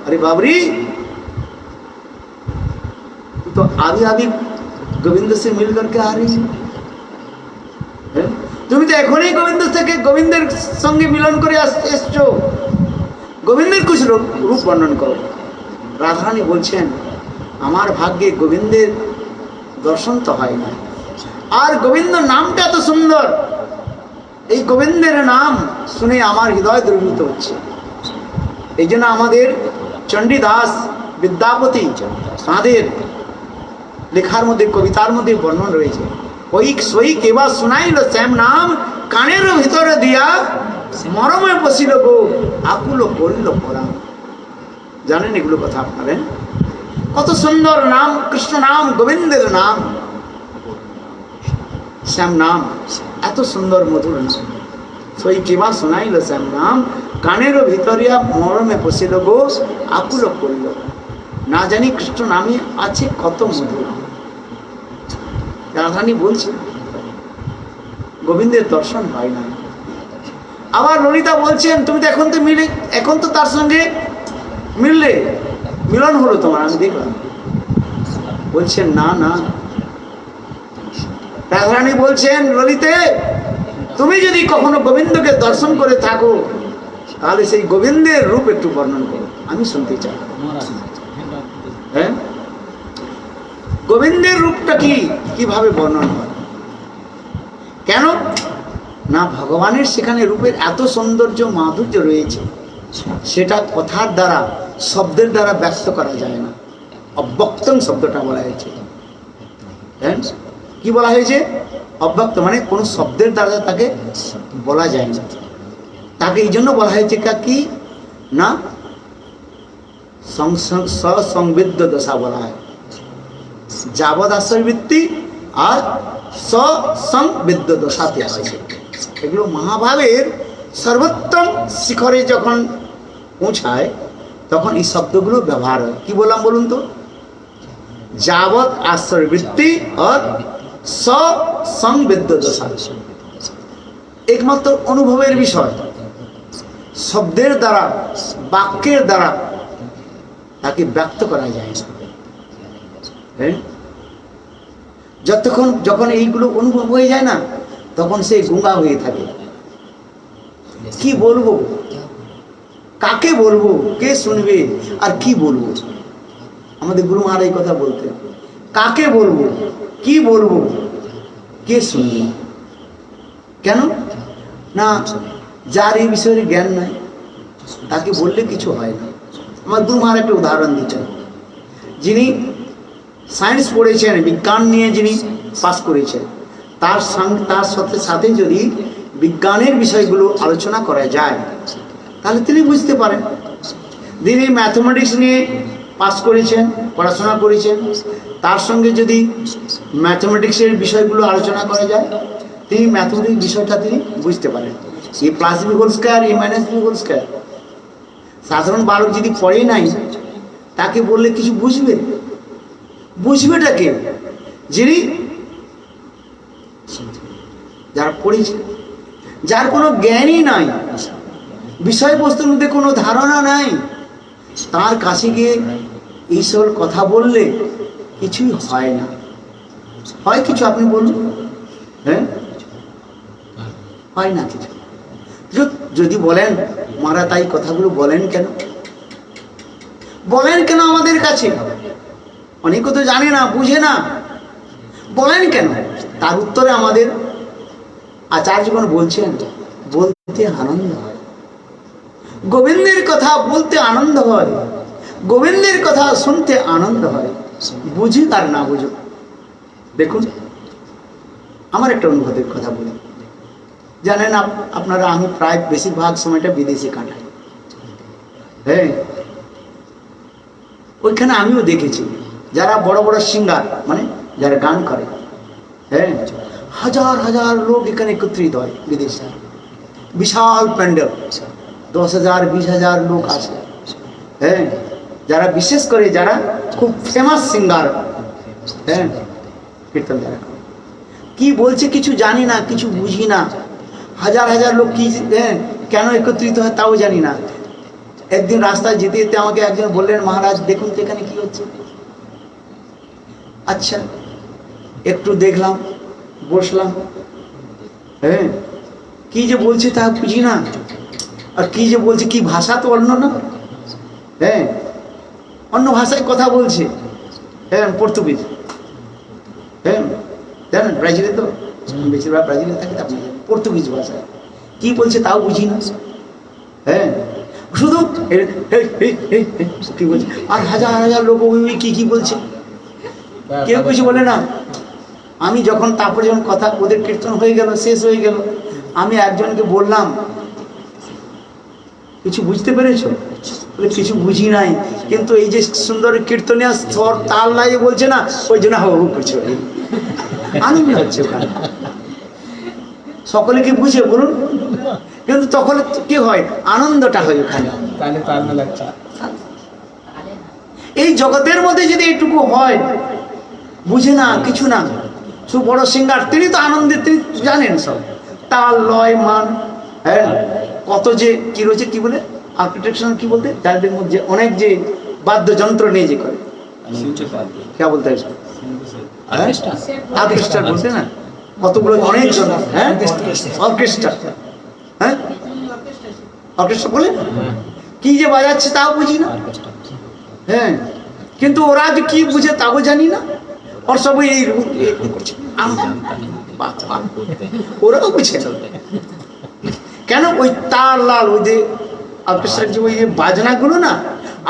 अरे बाबरी तो अभी अभी गोविंद से मिल करके आ रही है, তুমি তো এখনই গোবিন্দ থেকে গোবিন্দের সঙ্গে মিলন করে এসছো, গোবিন্দের কিছু রূপ বর্ণন করো। রাধারানী বলছেন, আমার ভাগ্যে গোবিন্দের দর্শন তো হয় না, আর গোবিন্দ নামটা তো সুন্দর, এই গোবিন্দের নাম শুনে আমার হৃদয় দ্রবীভূত হচ্ছে। এই জন্য আমাদের চণ্ডীদাস বিদ্যাপতি তাঁদের লেখার মধ্যে, কবিতার মধ্যে বর্ণন রয়েছে, ওই সই কেবা শুনাইল শ্যাম নাম, কানের ভিতরে দিয়া মরমে বসিল গো, আকুল করিল পরাণ। জানেন এগুলো কথা আপনারা? কত সুন্দর নাম, কৃষ্ণ নাম, গোবিন্দের নাম, শ্যাম নাম, এত সুন্দর মধুর নাম। সই কেবা শোনাইল শ্যাম নাম, কানের ভিতরিয়া মরমে বসিল গো, আকুল করিল। না জানি কৃষ্ণ নামে আছে কত মধুর। রাধারানী বলছে গোবিন্দের দর্শন হয় না। আবার ললিতা বলছেন, তুমি তো এখন তো তার সঙ্গে মিলন হলো তোমার, আমি দেখলাম। বলছেন না না। রাধারানী বলছেন, ললিতে, তুমি যদি কখনো গোবিন্দকে দর্শন করে থাকো, তাহলে সেই গোবিন্দের রূপ একটু বর্ণন করো, আমি শুনতে চাই। হ্যাঁ, গোবিন্দের রূপটা কিভাবে বর্ণন হয়? কেন না, ভগবানের সেখানে রূপের এত সৌন্দর্য, মাধুর্য রয়েছে, সেটা কথার দ্বারা, শব্দের দ্বারা ব্যক্ত করা যায় না। অব্যক্তং শব্দটা বলা হয়েছে। হ্যাঁ, কি বলা হয়েছে? অব্যক্ত মানে কোনো শব্দের দ্বারা তাকে বলা যায় না। তাকে এই জন্য বলা হয়েছে কি না, সসংবিদ্ধ দশা বলা হয়। যাবৎ আশ্রয়বৃত্তি আর সসংবিদ্ধ দশাতে আছে। এগুলো মহাভাবের সর্বোত্তম শিখরে যখন পৌঁছায় তখন এই শব্দগুলো ব্যবহার হয়। কি বললাম বলুন তো? যাবৎ আশ্রয়বৃত্তি আর সসংবিদ্ধ দশা, একমাত্র অনুভবের বিষয়। শব্দের দ্বারা, বাক্যের দ্বারা তাকে ব্যক্ত করা যায় না। হ্যাঁ, যখন এইগুলো অনুভব হয়ে যায় না, তখন সে গুঙ্গা হয়ে থাকে। কি বলবো, কাকে বলবো, কে শুনবে, আর কি বলবো? আমাদের গুরু মহারাজ এই কথা বলতেন, কাকে বলবো, কি বলবো, কে শুনবে? কেন না, যার এই বিষয়ে জ্ঞান নাই তাকে বললে কিছু হয় না। আমার গুরু মহারাজ একটা উদাহরণ দিচ্ছেন। যিনি সায়েন্স পড়েছেন, বিজ্ঞান নিয়ে যিনি পাস করেছেন, তার সাথে সাথে যদি বিজ্ঞানের বিষয়গুলো আলোচনা করা যায় তাহলে তিনি বুঝতে পারেন। যিনি ম্যাথমেটিক্স নিয়ে পাস করেছেন, পড়াশোনা করেছেন, তার সঙ্গে যদি ম্যাথমেটিক্সের বিষয়গুলো আলোচনা করা যায়, তিনি ম্যাথমেটিক্স বিষয়টা তিনি বুঝতে পারেন। এ প্লাস বি হোল স্কয়ার, এ মাইনাস বি হোল স্কয়ার। সাধারণ বালক যদি পড়ে নাই, তাকে বললে কিছু বুঝবে? বুঝবেটা কে? যিনি যারা পড়েছে, যার কোনো জ্ঞানই নাই, বিষয়বস্তুর মধ্যে কোনো ধারণা নাই, তার কাছে গিয়ে এইসব কথা বললে কিছুই হয় না। হয় কিছু? আপনি বলুন। হ্যাঁ, হয় না কিছু। যদি বলেন মারা তাই কথাগুলো বলেন কেন, বলেন কেন আমাদের কাছে? অনেকে তো জানে না, বুঝে না, বলেন কেন? তার উত্তরে আমাদের আচার্যগণ বলছেন, বলতে আনন্দ হয়, গোবিন্দের কথা বলতে আনন্দ হয়, গোবিন্দের কথা শুনতে আনন্দ হয়, বুঝুক আর না বুঝুক। দেখুন, আমার একটা অনুভূতির কথা বলি। জানেন আপনারা, আমি প্রায় বেশিরভাগ সময়টা বিদেশে কাটাই। হ্যাঁ, ওইখানে আমিও দেখেছি যারা বড় বড় সিঙ্গার, মানে যারা গান করে, হ্যাঁ, হাজার হাজার লোক এখানে একত্রিত হয় বিদেশে। বিশাল প্যান্ডেল, 10,000 20,000 লোক আসে। হ্যাঁ, যারা বিশেষ করে যারা খুব ফেমাস সিঙ্গার, হ্যাঁ, কীর্তন যারা কি বলছে কিছু জানি না, কিছু বুঝি না। হাজার হাজার লোক কি কেন একত্রিত হয় তাও জানি না। একদিন রাস্তায় যেতে যেতে আমাকে একজন বললেন, মহারাজ দেখুন তো এখানে কি হচ্ছে। আচ্ছা, একটু দেখলাম, বসলাম। হ্যাঁ, কি যে বলছে তা বুঝি না, আর কি যে বলছে, কি ভাষা তো অন্য না। হ্যাঁ, অন্য ভাষায় কথা বলছে। হ্যাঁ, পর্তুগিজ। হ্যাঁ, জানেন ব্রাজিলে তো বেশিরভাগ ব্রাজিলে থাকে, আপনি পর্তুগিজ ভাষায় কি বলছে তাও বুঝি না। হ্যাঁ, শুধু কি বলছে, আর হাজার হাজার লোক কি কি বলছে, কেউ কিছু বলে না। আমি যখন তারপরে যখন কথা ওদের কীর্তন হয়ে গেল, শেষ হয়ে গেল, আমি একজনকে বললাম, কিছু বুঝতে পেরেছো? বলে কিছু বুঝি নাই, কিন্তু এই যে সুন্দর কীর্তনিয়া স্বর তাল লাগিয়ে বলছে না, ওই জন্য হা হু করছে, আনন্দ হচ্ছে ওখানে। সকলে কি বুঝে বলুন? কিন্তু তখন কি হয়, আনন্দটা হয় ওখানে। এই জগতের মধ্যে যদি এইটুকু হয়, বুঝে না, কিছু না, সব বড় সিঙ্গার, তিনি তো আনন্দের, তিনি জানেন সব তাল লয় মান। হ্যাঁ, কত যে কি রয়েছে, কি বলে আর্কিটেকচার, কি বলতে যাদের মধ্যে অনেক যে বাদ্যযন্ত্র নিয়ে যে করে, কে বলতে অর্কেস্ট্রা বলতে না, কতগুলো অনেক, হ্যাঁ, অর্কেস্ট্রা। হ্যাঁ, অর্কেস্ট্রা বলে কি যে বাজাচ্ছে তাও বুঝি না। হ্যাঁ, কিন্তু ওরা যে কি বুঝে তাও জানি না। ওর সব এই ওরাও বুঝে কেন, ওই তার লাল, ওই যে অর্কেস্ট্রার যে ওই বাজনাগুলো না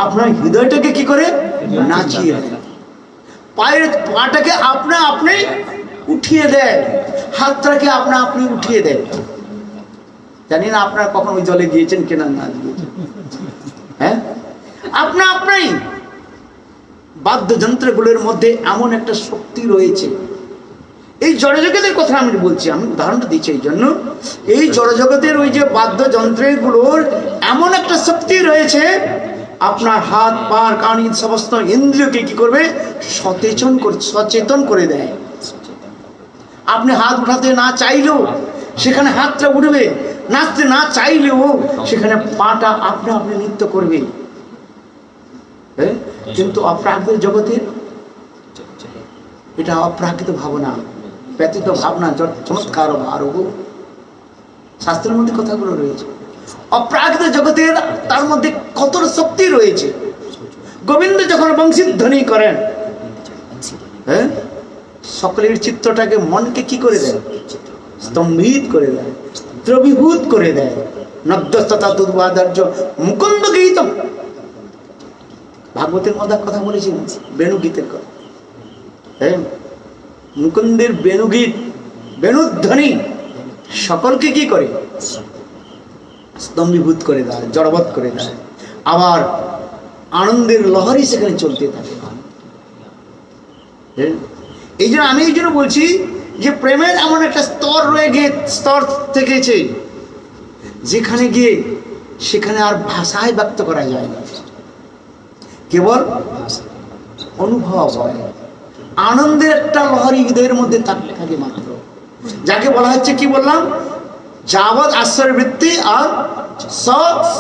আপনার হৃদয়টাকে কি করে নাচিয়ে দেয়, পায়ের পাটাকে আপনা আপনি উঠিয়ে দেয়, হাতটাকে আপনা আপনি উঠিয়ে দেয়। জানি না আপনারা কখন ওই জলে গিয়েছেন কিনা না গিয়েছেন, হ্যাঁ? আপনা আপনি বাদ্যযন্ত্রগুলোর মধ্যে এমন একটা শক্তি রয়েছে। এই জড়জগতের কথা আমি বলছি, আমি উদাহরণটা দিচ্ছি এই জন্য, এই জড়জগতের ওই যে বাদ্যযন্ত্রগুলোর এমন একটা শক্তি রয়েছে, আপনার হাত পা কান সমস্ত ইন্দ্রিয়কে কি করবে, সচেতন করে দেয়। আপনি হাত উঠাতে না চাইলেও সেখানে হাতটা উঠবে, নাচতে না চাইলেও সেখানে পাটা আপনা আপনি নৃত্য করবে। কিন্তু অপ্রাকৃত জগতের এটা অপ্রাকৃত ভাবনা, ব্যতীত ভাবনা, চমৎকার আরোহ শাস্ত্রের মধ্যে কথাগুলো রয়েছে। অপ্রাকৃত জগতের তার মধ্যে কত শক্তি রয়েছে। গোবিন্দ যখন বংশীধ্বনি করেন, হ্যাঁ, সকলের চিত্তটাকে, মনকে কি করে দেয়, স্তম্ভিত করে দেয়, দ্রবীভূত করে দেয়। নদ্যস্ততা দুর্বাদার্য মুকুন্দ গীতম, ভাগবতের মধ্যে কথা বলেছি, বেণুগীতের কথা। হ্যাঁ, মুকুন্দের বেণুগীত, বেণুধ্বনি সকলকে কি করে, স্তম্ভীভূত করে দেয়, জড়বৎ করে দেয়। আবার আনন্দের লহরী সেখানে চলতে থাকে। এই জন্য আমি এই জন্য বলছি যে প্রেমের এমন একটা স্তর স্তর থেকেছে যেখানে গিয়ে সেখানে আর ভাষায় ব্যক্ত করা যায় না, কেবল অনুভব হয়। আনন্দের একটা লহরী হৃদয়ের মধ্যে থাকে মাত্র, যাকে বলা হচ্ছে, কি বললাম, যাবৎ আশ্রয়বৃত্তি আর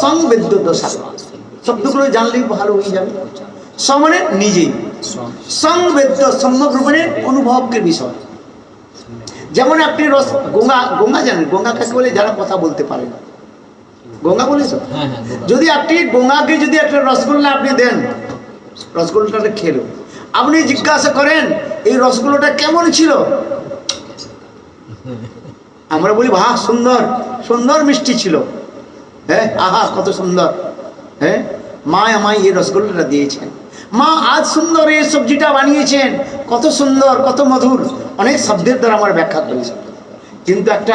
সংবেদ্য দশা। শব্দগুলো জানলেই ভালো হয়ে যাবে। স মানে নিজেই, সংবেদ্য সম্যগ্রহণের অনুভবকে বিষয়। যেমন আপনি গঙ্গা জানেন, গঙ্গা কাকে বলে, যারা কথা বলতে পারে না, গঙ্গা বলেছ। যদি আপনি গঙ্গাকে যদি একটা রসগোল্লা আপনি দেন, রসগোল্লাটা খেলো, আপনি জিজ্ঞাসা করেন এই রসগোল্লাটা কেমন ছিল, আমরা বলি বাহ সুন্দর, সুন্দর মিষ্টি ছিল। হ্যাঁ, আহা কত সুন্দর, হ্যাঁ, মা আমায় এই রসগোল্লাটা দিয়েছেন, মা আজ সুন্দর এই সবজিটা বানিয়েছেন, কত সুন্দর, কত মধুর, অনেক শব্দের দ্বারা আমার ব্যাখ্যা করেছেন। কিন্তু একটা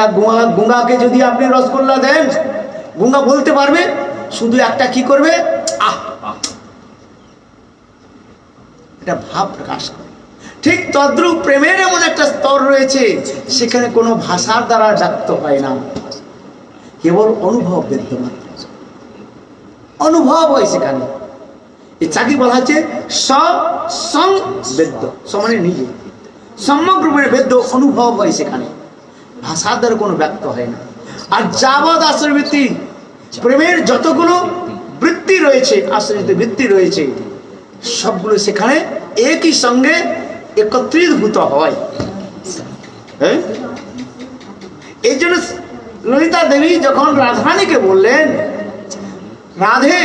গঙ্গাকে যদি আপনি রসগোল্লা দেন, গঙ্গা বলতে পারবে, শুধু একটা কি করবে, আহ, এটা ভাব প্রকাশ করে। ঠিক তদ্রূপ প্রেমের এমন একটা স্তর রয়েছে, সেখানে কোনো ভাষার দ্বারা ব্যক্ত হয় না, কেবল অনুভব বিদ্যমান, অনুভব হয় সেখানে। চাকি বলা হচ্ছে সংবেদ্য, মানে নিজে, সম্যক রূপে বেদ্য অনুভব হয় সেখানে, ভাষার দ্বারা কোনো ব্যক্ত হয় না। আর যাবৎ আশ্রয়বৃত্তি, প্রেমের যতগুলো বৃত্তি রয়েছে, আশ্রয়িত বৃত্তি রয়েছে, সবগুলো সেখানে একই সঙ্গে একত্রিতভূত হয়। হ্যাঁ, এই জন্য ললিতা দেবী যখন রাধারানীকে বললেন, রাধে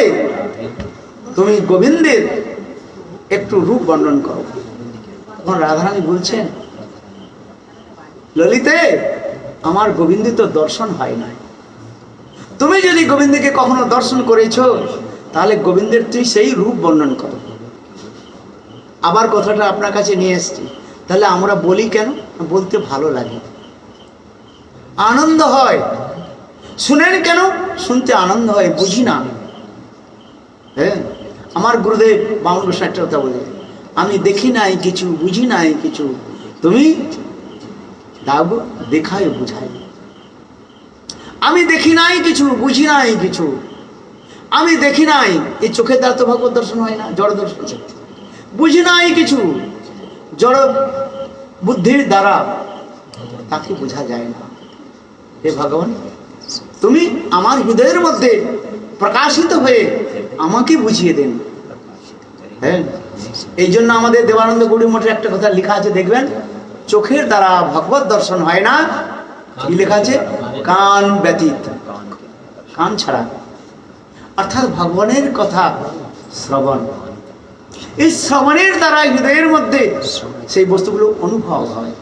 তুমি গোবিন্দের একটু রূপ বর্ণন করো, তখন রাধারানী বলছেন, ললিতে আমার গোবিন্দের তো দর্শন হয় নাই, তুমি যদি গোবিন্দকে কখনো দর্শন করেছো তাহলে গোবিন্দের তুই সেই রূপ বর্ণন করো। আবার কথাটা আপনার কাছে নিয়ে এসছি, তাহলে আমরা বলি কেন, বলতে ভালো লাগে, আনন্দ হয়। শুনেন কেন, শুনতে আনন্দ হয়, বুঝি না। হ্যাঁ, আমার গুরুদেব বামন গোস্বামী একটা কথা বলে, আমি দেখি নাই কিছু, বুঝি নাই কিছু, তুমি দাও দেখায় বুঝাই। আমি দেখি নাই কিছু, বুঝি নাই কিছু, আমি দেখি নাই, এই চোখের দ্বারা তো ভগবত দর্শন হয় না, জড় দর্শন। বুঝি নাই কিছু, জড় বুদ্ধির দ্বারা তাকে বোঝা যায় না। হে ভগবান, তুমি আমার হৃদয়ের মধ্যে প্রকাশিত হয়ে আমাকে বুঝিয়ে দেন। হ্যাঁ, এই জন্য আমাদের দেবানন্দ গৌড়ী মঠের একটা কথা লেখা আছে, দেখবেন, চোখের দ্বারা ভগবত দর্শন হয় না, কি লেখা আছে, কান ব্যতীত, কান ছাড়া, অর্থাৎ ভগবানের কথা শ্রবণ, এই শ্রবণের দ্বারা হৃদয়ের মধ্যে সেই বস্তুগুলো অনুভব হয়।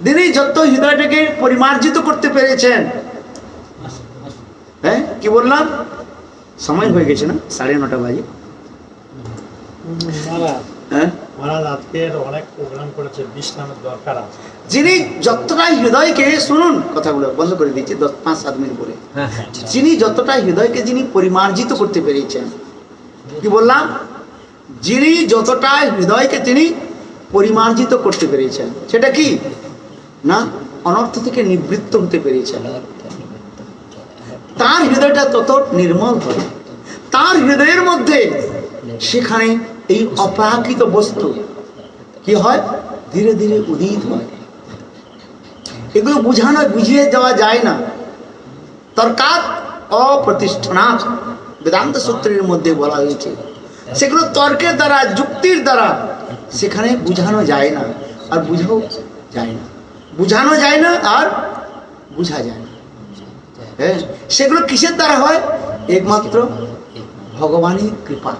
তিনি যত হৃদয়টাকে পরিমার্জিত করতে পেরেছেন, হ্যাঁ কি বললাম, সময় হয়ে গেছে না, 9:30 বাজে। হ্যাঁ মহারাজ আজকের অনেক প্রোগ্রাম করেছে, বিশ্রামের দরকার আছে। যিনি যতটাই হৃদয়কে, শুনুন কথাগুলো বন্ধ করে দিচ্ছি 5-7 মিনিট পরে, যিনি যতটাই হৃদয়কে যিনি পরিমার্জিত করতে পেরেছেন, কি বললাম, যিনি যতটাই হৃদয়কে তিনি পরিমার্জিত করতে পেরেছেন, সেটা কি না, অনর্থ থেকে নিবৃত্ত হতে পেরেছেন, তার হৃদয়টা তত নির্মল হয়, তার হৃদয়ের মধ্যে সেখানে এই অপ্রাকৃত বস্তু কি হয়, ধীরে ধীরে উদিত হয়। এগুলো বুঝানো, বুঝিয়ে যাওয়া যায় না। তর্কাৎ অপ্রতিষ্ঠানাৎ বেদান্ত সূত্রের মধ্যে বলা হয়েছে, সেগুলো তর্কের দ্বারা, যুক্তির দ্বারা সেখানে বুঝানো যায় না, আর বুঝাও যায় না, বুঝানো যায় না আর বুঝা যায় না। হ্যাঁ, সেগুলো কিসের দ্বারা হয়, একমাত্র ভগবানের কৃপা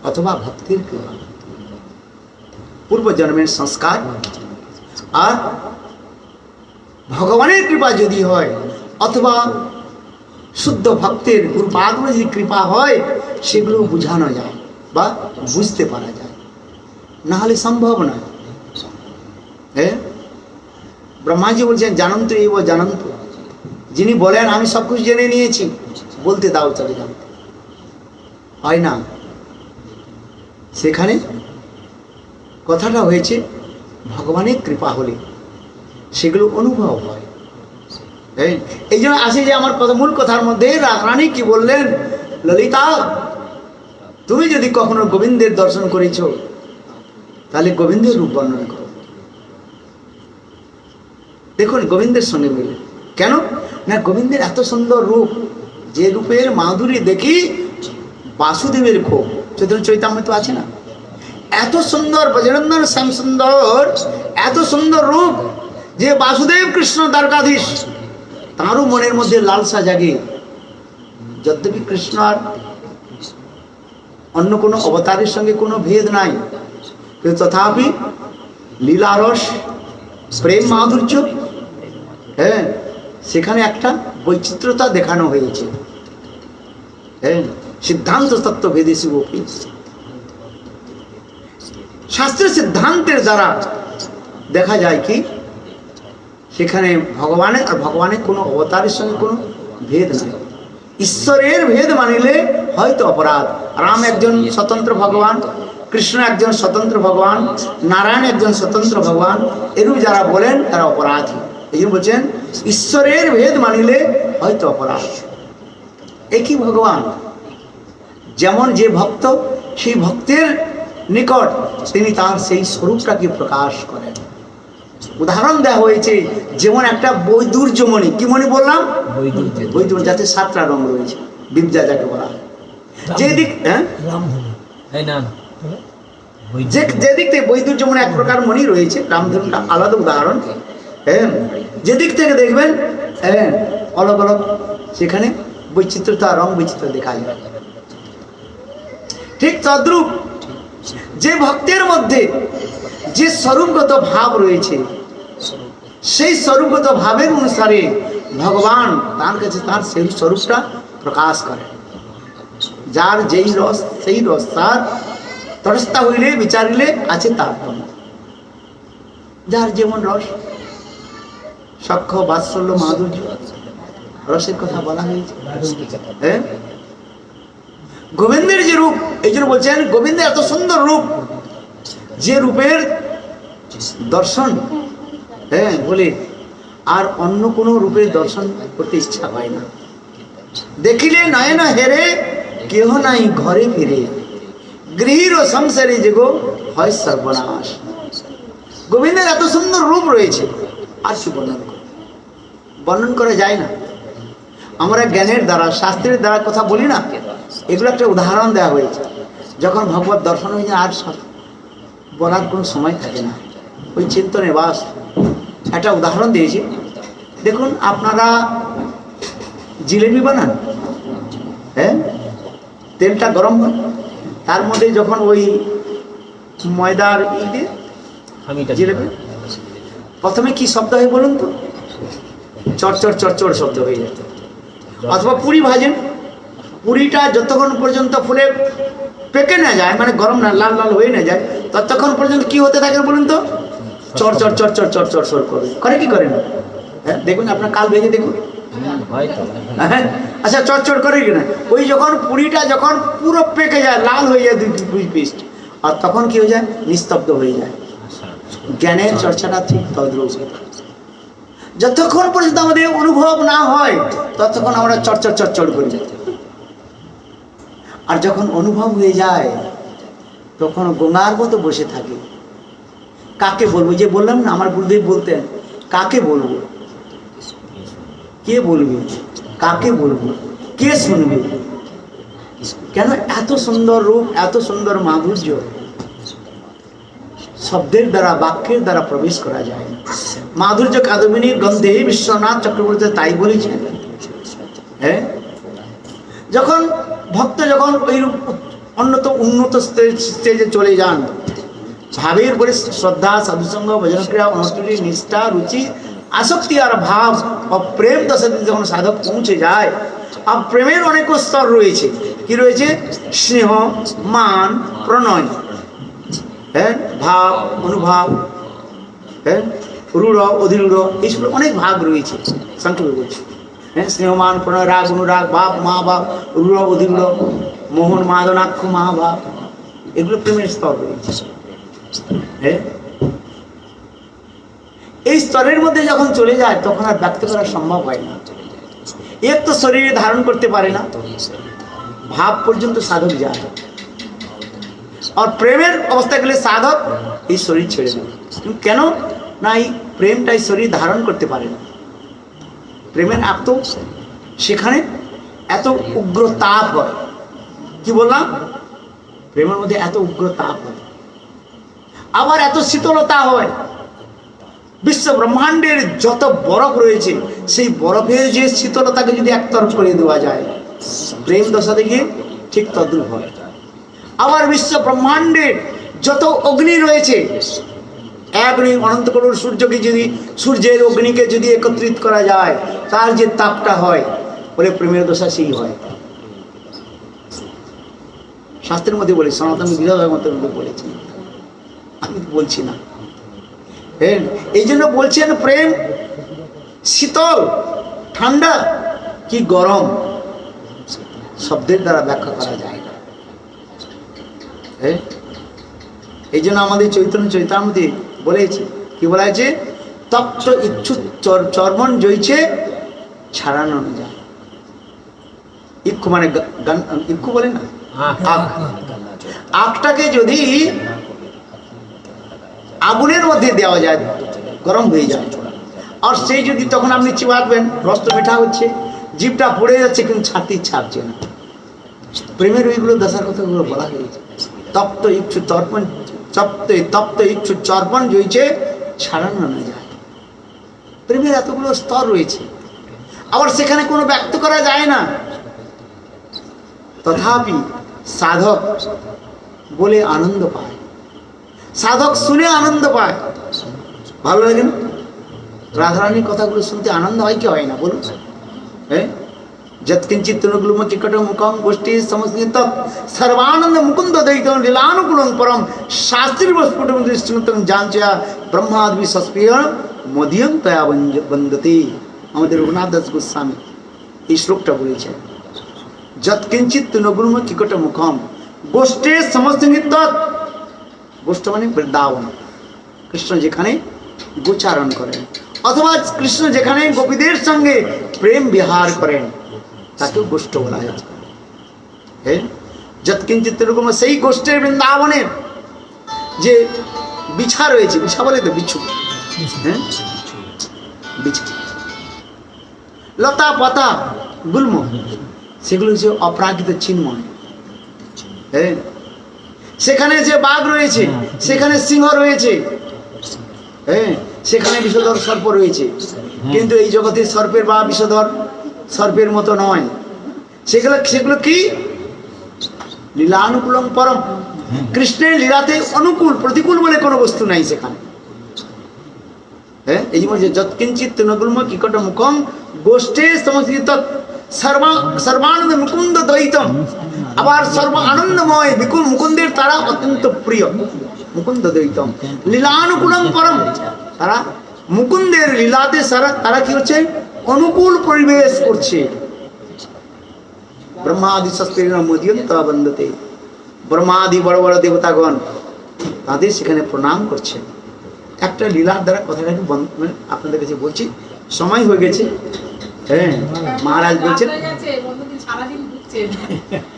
অথবা ভক্তির কৃপা, পূর্বজন্মের সংস্কার আর ভগবানের কৃপা যদি হয়, অথবা শুদ্ধ ভক্তের গুরুপাদুর যদি কৃপা হয়, সেগুলো বুঝানো যায় বা বুঝতে পারা যায়, না হলে সম্ভব নয়। হ্যাঁ, ব্রহ্মাজি বলছেন জানন্ত এই জানন্ত, যিনি বলেন আমি সব কিছু জেনে নিয়েছি, বলতে দাও চলে জানতে, হয় না। সেখানে কথাটা হয়েছে ভগবানের কৃপা হলে সেগুলো অনুভব হয়। এই জন্য আসে যে আমার কথা, মূল কথার মধ্যে রানী কি বললেন, ললিতা তুমি যদি কখনো গোবিন্দের দর্শন করেছ, তাহলে গোবিন্দের রূপ বর্ণনা করো। দেখুন গোবিন্দের সঙ্গে মিলে, কেন না, গোবিন্দের এত সুন্দর রূপ, যে রূপের মাধুরী দেখি বাসুদেবের ক্ষোভ, চৈতন্য চৈতামৃত আছে না, এত সুন্দর ব্রজনন্দন শ্যাম সুন্দর, এত সুন্দর রূপ যে বাসুদেব কৃষ্ণ দ্বারকাধীশ, তাঁরও মনের মধ্যে লালসা জাগে। যদ্যপি কৃষ্ণ আর অন্য কোনো অবতারের সঙ্গে কোনো ভেদ নাই, কিন্তু তথাপি লীলারস, প্রেম মাধুর্য, হ্যাঁ, সেখানে একটা বৈচিত্র্যতা দেখানো হয়েছে। হ্যাঁ, সিদ্ধান্ত তত্ত্ব ভেদে শিবপি, শাস্ত্রের সিদ্ধান্তের দ্বারা দেখা যায় কি, সেখানে ভগবানের আর ভগবানের কোনো অবতারের সঙ্গে কোনো ভেদ নেই। ঈশ্বরের ভেদ মানিলে হয়তো অপরাধ। রাম একজন স্বতন্ত্র ভগবান, কৃষ্ণ একজন স্বতন্ত্র ভগবান, নারায়ণ একজন স্বতন্ত্র ভগবান, এরূপ যারা বলেন তারা অপরাধী। এই জন্য বলছেন ঈশ্বরের ভেদ মানিলে হয়তো অপরাধ। একই ভগবান, যেমন যে ভক্ত, সেই ভক্তের নিকট তিনি তার সেই স্বরূপটাকে প্রকাশ করেন। উদাহরণ দেওয়া হয়েছে, যেমন একটা বৈদুর্যমণি, কি মণি বললাম, বৈদুর্য, যাতে 7টা রং রয়েছে, বিদ্যা যাকে বলা হয়। যেদিক যেদিক থেকে বৈদুর্যমণি এক প্রকার মণি রয়েছে, রামধনুটা আলাদা উদাহরণ। হ্যাঁ, যেদিক থেকে দেখবেন, হ্যাঁ, অলগ অলগ সেখানে বৈচিত্র্যতা, রং বৈচিত্র্য দেখা যায়। ঠিক তদ্রূপ যে ভক্তের মধ্যে যে স্বরূপগত ভাব রয়েছে, সেই স্বরূপগত ভাবের অনুসারে ভগবান তার কাছে তার সেই স্বরূপটা প্রকাশ করে। যার যেই রস সেই রস, তার তরস্তা হইলে বিচারিলে আছে তার। যার যেমন রস, সখ্য, বাৎসল্য, মাধুর্য, রসের কথা বলা হয়েছে। হ্যাঁ, গোবিন্দের যে রূপ, এই জন্য বলছেন গোবিন্দের এত সুন্দর রূপ, যে রূপের দর্শন, হ্যাঁ, বলে আর অন্য কোনো রূপের দর্শন করতে ইচ্ছা হয় না। দেখিলে নয়ন হেরে, কেহ নাই ঘরে ফিরে, গৃহীর ও সংসারে যেগো হয় সর্বনাশ। গোবিন্দের এত সুন্দর রূপ রয়েছে, আর কি বর্ণন করা যায় না। আমরা জ্ঞানের দ্বারা, শাস্ত্রের দ্বারা কথা বলি না, এগুলো একটা উদাহরণ দেওয়া হয়েছে। যখন ভগবত দর্শন হয়ে যায়, আর বলার কোনো সময় থাকে না, ওই চিন্তনে বাস। একটা উদাহরণ দিয়েছি, দেখুন আপনারা জিলেবি বানান, হ্যাঁ, তেলটা গরম হয়, তার মধ্যে যখন ওই ময়দার জিলেবি, প্রথমে কি শব্দ হয় বলুন তো, চড়চড় চড়চড় শব্দ হয়ে যেত। অথবা পুরি ভাজেন, পুরিটা যতক্ষণ পর্যন্ত ফুলে পেকে না যায়, মানে গরম না লাল লাল হয়ে না যায়, ততক্ষণ পর্যন্ত কি হতে থাকে বলুন তো? চর চর চর চর চর চর চর করে কি করে না? হ্যাঁ দেখুন, আপনার কাল ভেজে দেখুন। হ্যাঁ আচ্ছা, চটচট করে কিনা? ওই যখন পুরিটা যখন পুরো পেকে যায়, লাল হয়ে যায় দুই পিস, আর তখন কি হয়ে যায়? নিস্তব্ধ হয়ে যায়। জ্ঞানের চর্চাটা ঠিক তদ্রূপ। যতক্ষণ পর্যন্ত আমাদের অনুভব না হয় ততক্ষণ আমরা চটচট চটচট করি, আর যখন অনুভব হয়ে যায় তখন গঙ্গার মতো বসে থাকে। কাকে বলবো? যে বললাম না, আমার গুরুদেব বলতেন, কাকে বলবো? কে বলবে? কাকে বলবো? কে শুনবে? কেন এত সুন্দর রূপ, এত সুন্দর মাধুর্য শব্দের দ্বারা, বাক্যের দ্বারা প্রবেশ করা যায় না। মাধুর্য কাদম্বিনীর গন্ধে বিশ্বনাথ চক্রবর্তী তাই বলেছেন। হ্যাঁ, যখন ভক্ত যখন ওই উন্নত স্টেজে চলে যান, ভাবের পরে শ্রদ্ধা, সাধুসঙ্গ, ভজনক্রিয়া, অনুষ্ঠুতি, নিষ্ঠা, রুচি, আসক্তি আর ভাব ও প্রেম দশাতে যখন সাধক পৌঁছে যায়, আর প্রেমের অনেক স্তর রয়েছে। কি রয়েছে? স্নেহ, মান, প্রণয়, হ্যাঁ, ভাব, অনুভাব, হ্যাঁ, রূঢ়, অধিরূঢ়, এইসব অনেক ভাগ রয়েছে। সংক্ষেপে বলছি, হ্যাঁ, স্নেহমান, প্রণয়, রাগ, অনুরাগ, ভাব, মহাভাব, রূঢ়, অধিরূঢ়, মোহন, মাদনাক্ষ, মহাভাব, এগুলো প্রেমের স্তর রয়েছে। হ্যাঁ, এই স্তরের মধ্যে যখন চলে যায় তখন আর ব্যক্ত করা সম্ভব হয় না। এক তো শরীরে ধারণ করতে পারে না, ভাব পর্যন্ত সাধক যায়। আর প্রেমের অবস্থা গেলে সাধক এই শরীর ছেড়ে দেবে। কেন না? এই প্রেমটাই শরীর ধারণ করতে পারে না। প্রেমের এত, সেখানে এত উগ্র তাপ হয়। কি বললাম? প্রেমের মধ্যে এত উগ্র তাপ হয়, আবার এত শীতলতা হয়। বিশ্ব ব্রহ্মাণ্ডের যত বরফ রয়েছে, সেই বরফের যে শীতলতাকে যদি একতরফ করে দেওয়া যায়, প্রেম দশা দেখে ঠিক তদ্রূপ হয়। আবার বিশ্ব ব্রহ্মাণ্ডের যত অগ্নি রয়েছে, অগ্নি অনন্ত করুণ সূর্যকে যদি, সূর্যের অগ্নিকে যদি একত্রিত করা যায়, তার যে তাপটা হয়, বলে প্রেমের দশা সেই হয়। শাস্ত্রের মধ্যে বলে, সনাতন বিরোধের মধ্যে বলেছি, আমি বলছি না। হ্যাঁ, এই জন্য বলছেন প্রেম শীতল, ঠান্ডা কি গরম শব্দের দ্বারা ব্যাখ্যা করা যায় না। হ্যাঁ, এই জন্য আমাদের চৈতন্য চৈতামৃতে বলেছে, কি বলা আছে? তপ্ত ইচ্ছু চর্মণ জয়ছে ছাড়ানো যায়। ইক্ষু মানে ইক্ষু বলে না, আখটাকে যদি আগুনের মধ্যে দেওয়া যায়, গরম হয়ে যায়, আর সেই যদি তখন আপনি চিবাবেন, রস তো মিঠা হচ্ছে, জিভটা পড়ে যাচ্ছে, কিন্তু ছাড়তে ইচ্ছা হচ্ছে না। প্রেমের ওইগুলো দশার কথাগুলো বলা হয়েছে। তপ্ত ইচ্ছু তর্পণ, তপ্ত ইচ্ছু চর্পণ জয়ছে ছাড়ানো না যায়। প্রেমের এতগুলো স্তর রয়েছে, আবার সেখানে কোনো ব্যক্ত করা যায় না। তথাপি সাধক বলে আনন্দ পায়, সাধক শুনে আনন্দ পায়। ভালো লাগে না? রাধারানীর কথাগুলো শুনতে আনন্দ হয় কি হয় না বলুন? হ্যাঁ, যৎকিঞ্চিৎ তনুগুলুম চিকট মুখম গোষ্ঠী সমস্ত সর্বানন্দ মুকুন্দ দৈতম লীলানুকূলং পরম শাস্ত্রী স্ফুটং দৃষ্টিন্তং জাঞ্চয়া ব্রহ্মাদ্বি সস্পৃহ মদিয়ং তয়া বন্দতে। আমাদের রঘুনাথ দাস গোস্বামী এই শ্লোকটা বলেছেন। যৎকিঞ্চিৎ তনুগুলুম চিকট মুখম গোষ্ঠী সমস্ত গোষ্ঠ মানে বৃন্দাবন, কৃষ্ণ যেখানে গোচারণ করেন, অথবা কৃষ্ণ যেখানে গোপীদের সঙ্গে প্রেম বিহার করেন, তাকেও গোষ্ঠ বলা হয়। হ্যাঁ, যৎকিঞ্চিৎ এরকম সেই গোষ্ঠের বৃন্দাবনের যে বিছা রয়েছে, বিছা বলে তো বিচ্ছু, হ্যাঁ, বিছা, লতা পাতা গুল্ম, সেগুলো হচ্ছে অপ্রাকৃত চিন্ময়। হ্যাঁ, সেখানে যে বাঘ রয়েছে, সেখানে সিংহ রয়েছে, হ্যাঁ, সেখানে বিষধর সর্প রয়েছে, কিন্তু এই জগতে সর্পের বা বিষধর সর্পের মতো নয়। সেগুলো কি? লীলানুকূলং পরম, কৃষ্ণের লীলাতে অনুকূল, প্রতিকূল বলে কোনো বস্তু নাই সেখানে। হ্যাঁ, এই যে যৎকিঞ্চিৎ তনুগুলম কিকট মুখম গোষ্ঠে সমস্ত সর্বানন্দ মুকুন্দ দ্বৈতম, আবার সর্ব আনন্দময় মুকুন্দের তারা অত্যন্ত প্রিয়, মুকুন্দ দ্বৈতম লীলানুকূলম পরম, তারা মুকুন্দের লীলাতে তারা কি হচ্ছে অনুকূল পরিবেশ করছে। ব্রহ্মাদি শস্ত্রের মধ্যে বন্দতে, ব্রহ্মাদি বড় বড় দেবতাগণ তাদের সেখানে প্রণাম করছেন। একটা লীলার দ্বারা কথাটা একটু আপনাদের কাছে বলছি, সময় হয়ে গেছে। হ্যাঁ, মহারাজ বলছেন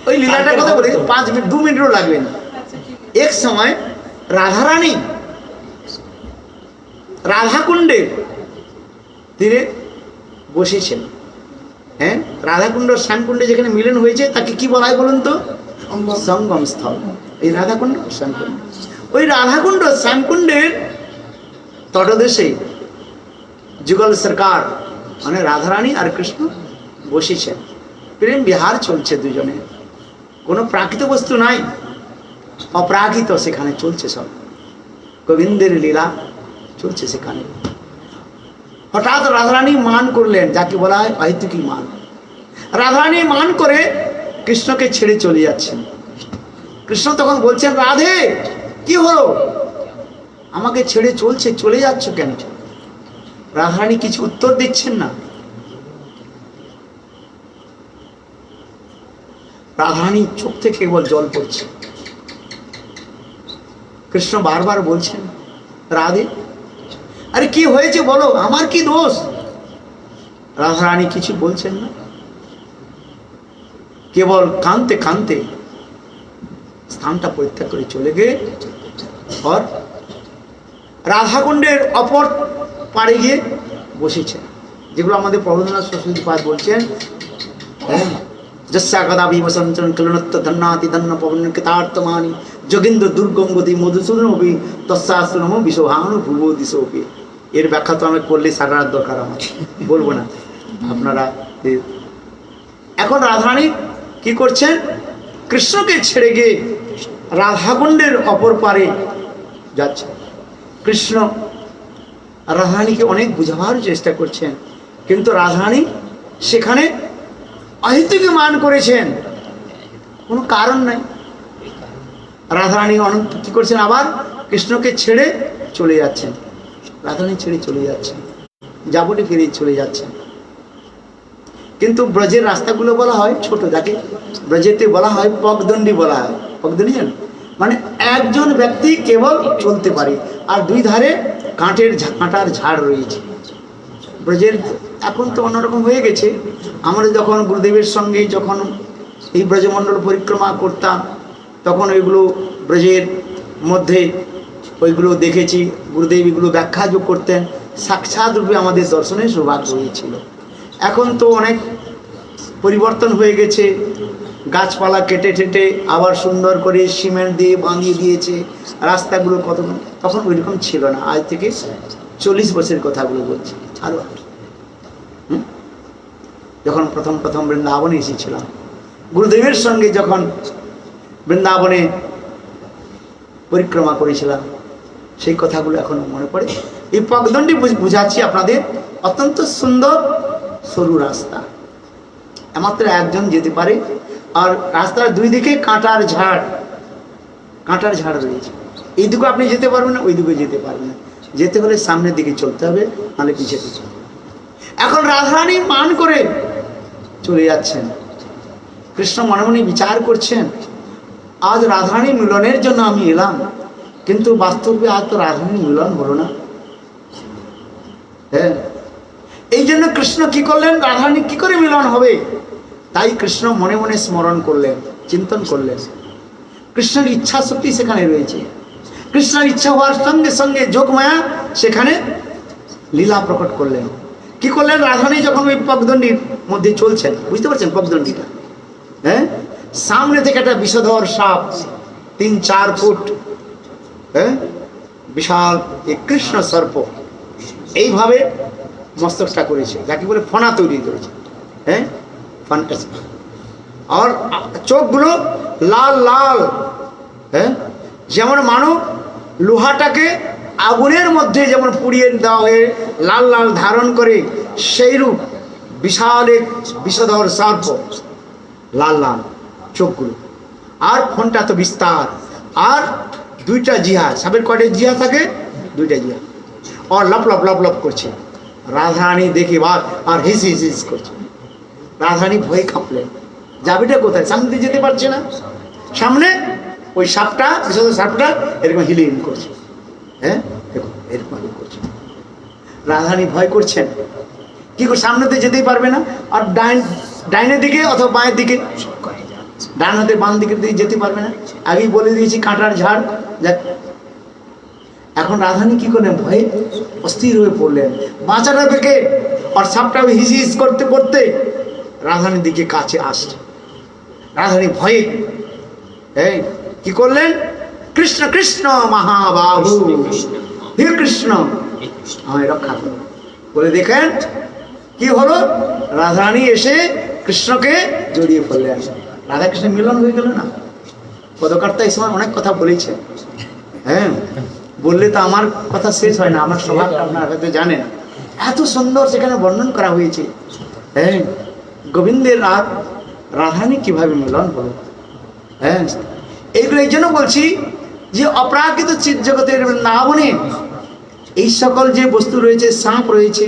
ওই লীলাটার কথা বলে 5 মিনিট 2 মিনিটও লাগবে না। এক সময় রাধারানী রাধাকুণ্ডের তীরে বসেছেন। হ্যাঁ, রাধাকুণ্ড শ্যামকুণ্ডে যেখানে মিলন হয়েছে তাকে কি বলা হয় বলুন তো? সঙ্গম স্থল। এই রাধাকুণ্ড শ্যামকুণ্ড, ওই রাধাকুণ্ড শ্যামকুণ্ডের তটদেশে যুগল সরকার মানে রাধারানী আর কৃষ্ণ বসেছেন, প্রেম বিহার চলছে দুজনে, কোনো প্রাকৃত বস্তু নাই, অপ্রাকৃত সেখানে চলছে, সব গোবিন্দের লীলা চলছে সেখানে। হঠাৎ রাধারানী মান করলেন, যাকে বলা হয় অহেতুকী মান। রাধারানী মান করে কৃষ্ণকে ছেড়ে চলে যাচ্ছেন। কৃষ্ণ তখন বলছেন, রাধে কি হলো, আমাকে ছেড়ে চলে যাচ্ছ কেন? রাধারানী কিছু উত্তর দিচ্ছেন না। রাধারানী চোখ থেকে কেবল জল পড়ছে। কৃষ্ণ বারবার বলছেন, রাধে আরে কি হয়েছে বলো, আমার কি দোষ? রাধারানী কিছু বলছেন না, কেবল কাঁদতে কাঁদতে স্থানটা পরিত্যাগ করে চলে গিয়ে আর রাধাকুণ্ডের অপর পাড়ে গিয়ে বসেছেন, যেগুলো আমাদের প্রবোধনাথ সরস্বতী পাদ বলছেন। যস্যা কদা ভীমসঞ্চরণ কলনত্ব ধন্নাতি ধন্য পবন কৃতার্থমানি যোগেন্দ্র দুর্গম গতি মধুসূদনপি তস্যাশ্রম বিশোহানু ভুব দিশোপি। এর ব্যাখ্যা তো আমি করলে সারা রাত দরকার, আমার বলবো না, আপনারা। এখন রাধারানী কি করছেন? কৃষ্ণকে ছেড়ে গিয়ে রাধাকুণ্ডের অপর পারে যাচ্ছে। কৃষ্ণ রাধারানীকে অনেক বোঝাবার চেষ্টা করছেন, কিন্তু রাধারানী সেখানে অহেতুকী মান করেছেন, কোনো কারণ নাই। রাধারানী অনন্ত কি করছেন? আবার কৃষ্ণকে ছেড়ে চলে যাচ্ছেন। রাধারানী ছেড়ে চলে যাচ্ছেন, যাবনে ফিরে চলে যাচ্ছেন। কিন্তু ব্রজের রাস্তাগুলো বলা হয় ছোট, যাকে ব্রজেতে বলা হয় পগদণ্ডী বলা হয়। পগদণ্ডী জানেন মানে একজন ব্যক্তি কেবল চলতে পারে, আর দুই ধারে কাঁটার ঝাড় রয়েছে। ব্রজের এখন তো অন্যরকম হয়ে গেছে। আমরা যখন গুরুদেবের সঙ্গে যখন এই ব্রজমণ্ডল পরিক্রমা করতাম, তখন ওইগুলো ব্রজের মধ্যে ওইগুলো দেখেছি। গুরুদেব এগুলো ব্যাখ্যা যোগ করতেন, সাক্ষাৎ রূপে আমাদের দর্শনের সৌভাগ্য হয়েছিল। এখন তো অনেক পরিবর্তন হয়ে গেছে, গাছপালা কেটে টেটে আবার সুন্দর করে সিমেন্ট দিয়ে বাঁধিয়ে দিয়েছে রাস্তাগুলো। কত তখন ওইরকম ছিল না, আজ থেকে 40 বছরের কথাগুলো বলছি। আরো যখন প্রথম বৃন্দাবনে এসেছিলাম গুরুদেবের সঙ্গে, যখন বৃন্দাবনে পরিক্রমা করেছিলাম, সেই কথাগুলো এখন মনে পড়ে। এই পগদণ্ডী বুঝাচ্ছি আপনাদের, অত্যন্ত সুন্দর সরু রাস্তা, একমাত্র একজন যেতে পারে, আর রাস্তার দুই দিকে কাঁটার ঝাড় রয়েছে। এই দিকে আপনি যেতে পারবেন না, ওই দিকে যেতে পারবেন না। যেতে হলে সামনের দিকে চলতে হবে, নাহলে পিছিয়ে পিছিয়ে। এখন রাধারানী মান করে চলে যাচ্ছেন। কৃষ্ণ মনে মনে বিচার করছেন, আজ রাধারানী মিলনের জন্য আমি এলাম, কিন্তু বাস্তবে আজ তো রাধারানী মিলন হলো না। হ্যাঁ, এই জন্য কৃষ্ণ কি করলেন? রাধারানী কি করে মিলন হবে? তাই কৃষ্ণ মনে মনে স্মরণ করলেন, চিন্তন করলেন। কৃষ্ণের ইচ্ছা শক্তি সেখানে রয়েছে। কৃষ্ণের ইচ্ছা হওয়ার সঙ্গে সঙ্গে যোগমায়া সেখানে লীলা প্রকট করলেন। কি করলেন? রাধারানী যখন ওই পগদণ্ডীর মধ্যে চলছেন, বুঝতে পারছেন পগদণ্ডীটা? হ্যাঁ, সামনে থেকে একটা বিষধর সাপ 3-4 ফুট, হ্যাঁ, বিশাল এই কৃষ্ণ সর্প এইভাবে মস্তকটা করেছে, যাকে বলে ফনা তৈরি করেছে। হ্যাঁ, আর চোখগুলো লাল লাল, হ্যাঁ, যেমন মানব লোহাটাকে আগুনের মধ্যে যেমন পুড়িয়ে দেওয়া হয়ে লাল লাল ধারণ করে, সেই রূপ বিশাল এক বিষধর সার্প, লাল লাল চোখগুলো, আর ফোনটা তো বিস্তার, আর দুইটা জিহা, সাপের কয়টা জিহা থাকে? দুইটা জিহা, আর লপ লপ লপ লপ করছে। রাধারানী দেখে আর হিস হিস হিস করছে। রাধারানী ভয়ে কাঁপলেন, যাবিটা কোথায়? সামনে দিয়ে যেতে পারছে না। সামনে ওই সাপটা, বিষধর সাপটা এরকম হিলি হিলি করছে। হ্যাঁ, দেখুন এরকম করছে। রাধারানী ভয় করছেন, কি করে? সামনে দিয়ে যেতেই পারবে না। আর ডাইনের দিকে অথবা বাঁয়ের দিকে, ডান হাতে বাম দিকে দিয়ে যেতে পারবে না। আগেই বলে দিয়েছি কাঁটার ঝাড়। যাক, এখন রাধারানী কি করলেন? ভয়ে অস্থির হয়ে পড়লেন, বাঁচাটা থেকে। আর সাপটা হিস হিস করতে করতে রাধারানীর দিকে কাছে আসছে। রাধারানী ভয়ে এই কি করলেন? কৃষ্ণ কৃষ্ণ মহাবাহু, হে কৃষ্ণ আমায় রক্ষা করো বলে দেখেন কি হলো। রাধারানী এসে কৃষ্ণকে জড়িয়ে পড়লেন। রাধা কৃষ্ণ মিলন হয়ে গেল না? পদকর্তা এই সময় অনেক কথা বলেছে। হ্যাঁ, বললে তো আমার কথা শেষ হয় না। আমার স্বভাবটা আপনারা হয়তো জানেন, এত সুন্দর সেখানে বর্ণন করা হয়েছে। হ্যাঁ, গোবিন্দের আর রাধারানী কিভাবে মিলন হলো। হ্যাঁ, এইগুলো এই জন্য বলছি যে অপ্রাকৃত চিৎ জগতের বৃন্দাবনে এই সকল যে বস্তু রয়েছে, সাপ রয়েছে,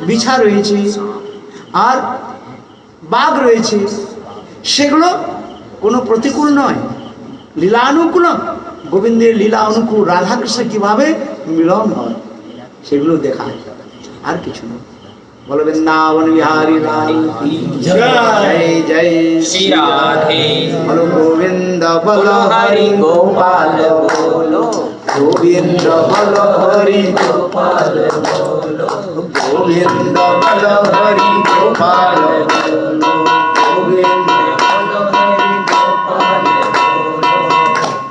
বিছা রয়েছে, আর বাঘ রয়েছে, সেগুলো কোনো প্রতিকূল নয়, লীলানুকূল। গোবিন্দের লীলা অনুকূল। রাধাকৃষ্ণ কিভাবে মিলন হয় সেগুলো দেখা, আর কিছু নয়। বলো বৃন্দাবন বিহারী লাল কি জয়, জয় শ্রী রাধে। বলো গোবিন্দ বলো হরি গোপাল বলো, গোবিন্দ বলো হরি গোপাল বলো, গোবিন্দ বলো হরি গোপাল বলো, গোবিন্দ বলো হরি গোপাল বলো।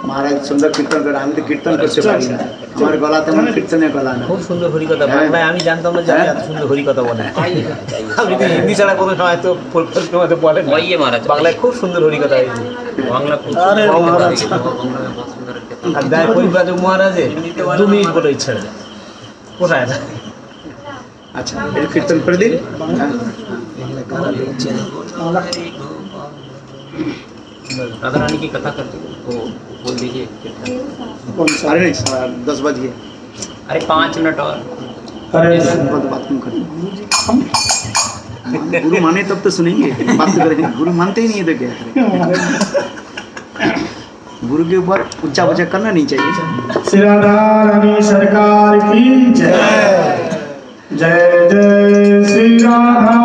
মহারাজ সুন্দর কীর্তন করে, আমি তো কীর্তন করতে পারি না, আমার গলা তেমন কীর্তনের গলা না। খুব সুন্দর হরিকথা বাংলায়, আমি জানতাম না যে আপনি এত সুন্দর হরিকথা বলেন। আপনি তো হিন্দি ছাড়া কোনো সময় তো তোমাদের বলেন বাংলায় খুব সুন্দর হরিকথা হয়েছে। বাংলা খুব আর গায়ে পরিব্রাজক মহারাজে 2 মিনিট বলে ইচ্ছা কোথায় না। আচ্ছা, এটা কীর্তন করে দিন। राधा रानी की कथा करते वो बोल दीजिए। अरे नहीं, 10 बज गए। अरे 5 मिनट और। बात क्यों करें? गुरु माने तब तो सुनेंगे, बात तो करेंगे। गुरु मानते ही नहीं है तो क्या करें? गुरु के ऊपर ऊंचा बचा करना नहीं चाहिए। श्री राधा रानी सरकार की जय, जय जय श्री राधा,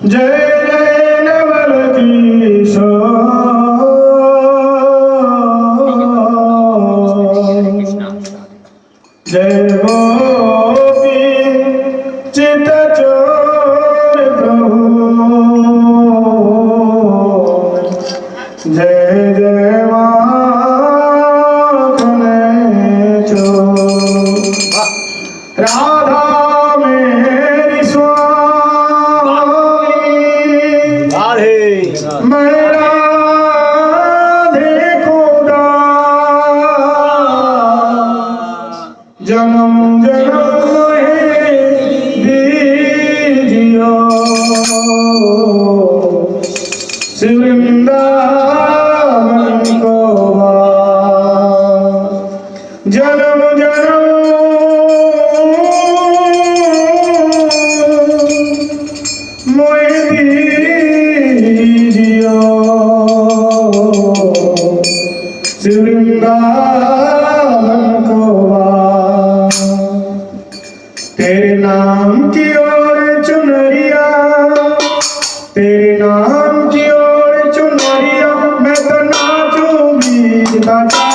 जय जय नवल किशोर, जय गोपी चित चोर प्रभु, जय जय माखन चोर। राधा मेरी स्वामी, राधे मैं राधे को दास, जन्म जन्म है दीजियो, श्री वृंदावन को वास, जन्म जन्म मोह दीजियो, श्री वृंदावन को वास। तेरे नाम की ओर चुनरिया, तेरे नाम की ओर चुनरिया, मैं तो नाचूंगी बजा।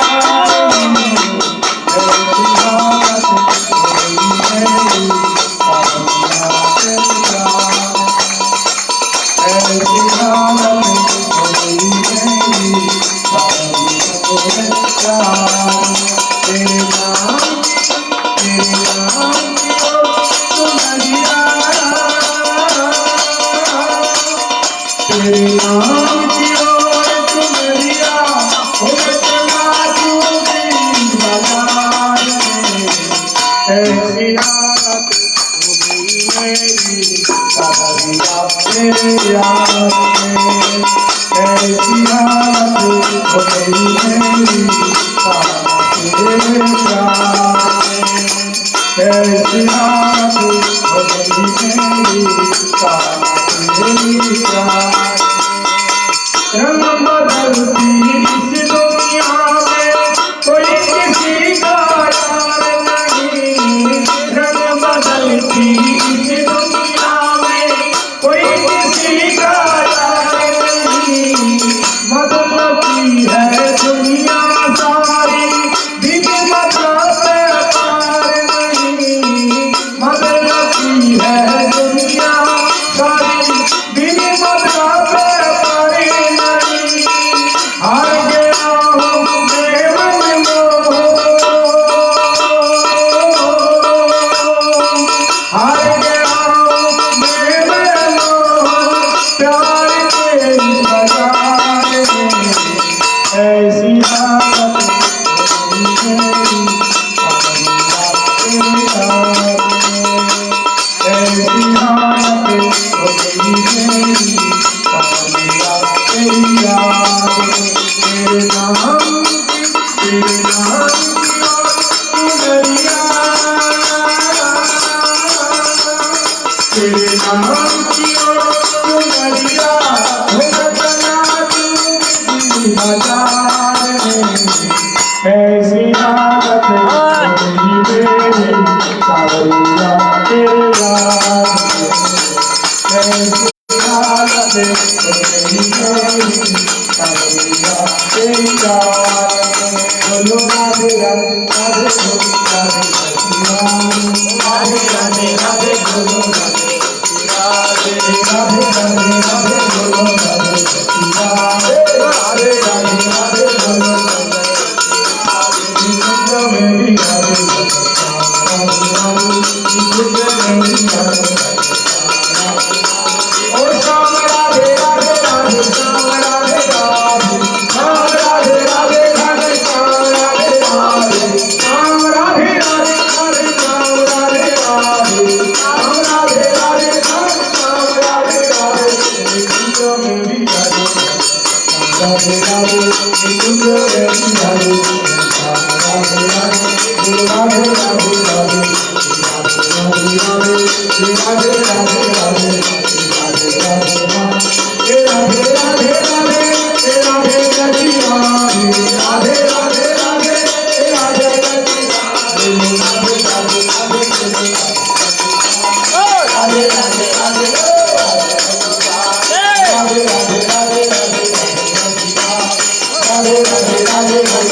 मेरी सावरिया तेरे याद में ऐसी हालत हो गई मेरी सावरिया तेरे प्यार में ऐसी हालत हो गई मेरी सावरिया रंग बदलती इस दुनिया में कोई किसी का यार नहीं रंग बदलती इस दुनिया में कोई किसी का यार नहीं बदलती है दुनिया सारी बिन मतलब पार नहीं बदलती है दुनिया सारी बिन मतलब हार गया हूँ मैं मन हार गया हूँ मैं मन प्यार के बाजार में ऐसी हालत हो गई मेरी ऐसी हालत हो गई मेरी तेरे नाम की नरिया तेरे नाम की नरिया बाजार में ऐसी हालत हो गई मेरी सावरिया तेरे याद में ऐसी हालत हो गई मेरी सावरिया तेरे याद में बोलो राधे राधे राधे बोलो राधे राधे राधे राधे बोलो राधे राधे राधे राधे राधे बोलो राधे राधे राधे राधे राधे बोलो मेरी राधे ओ श्याम राधे राधे राधे श्याम राधे राधे श्याम राधे राधे राधे श्याम राधे राधे श्याम राधे राधे राधे श्याम राधे राधे श्याम राधे राधे श्याम राधे राधे मेरी राधे राधे राधे मेरी राधे राधे राधे राधे राधे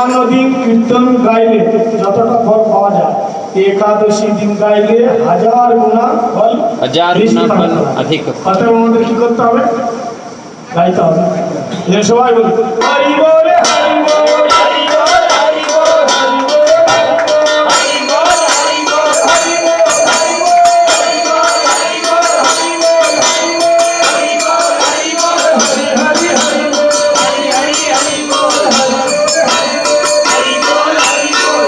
অন্যান্য দিন কীর্তন গাইলে যতটা ফল পাওয়া যায় একাদশী দিন গাইলে 1000 গুণা ফল अधिक অতএব আমাদের কি করতে হবে গাইতে হবে যে সবাই বলি হরি বল হরি বল হরি বল হরি বল হরি বল হরি বল হরি বল হরি বল হরি বল হরি বল হরি বল হরি বল হরি বল হরি বল হরি হরি হরি বল হরি হরি হরি বল হরি বল হরি বল হরি বল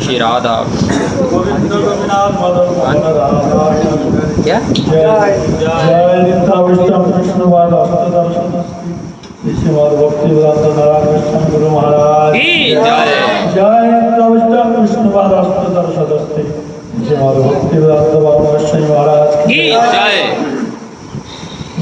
श्री राधा गोविंद गोपीनाथ मदन मोहन राधा क्या जय जय नित्य विष्णु विष्णुवाद अष्टदर्शन श्रीमद् भक्ति वेदांत नारायण कृष्ण गुरु महाराज की जय जय नित्य विष्णु विष्णुवाद अष्टदर्शन श्रीमद् भक्ति वेदांत बाबा महाराज की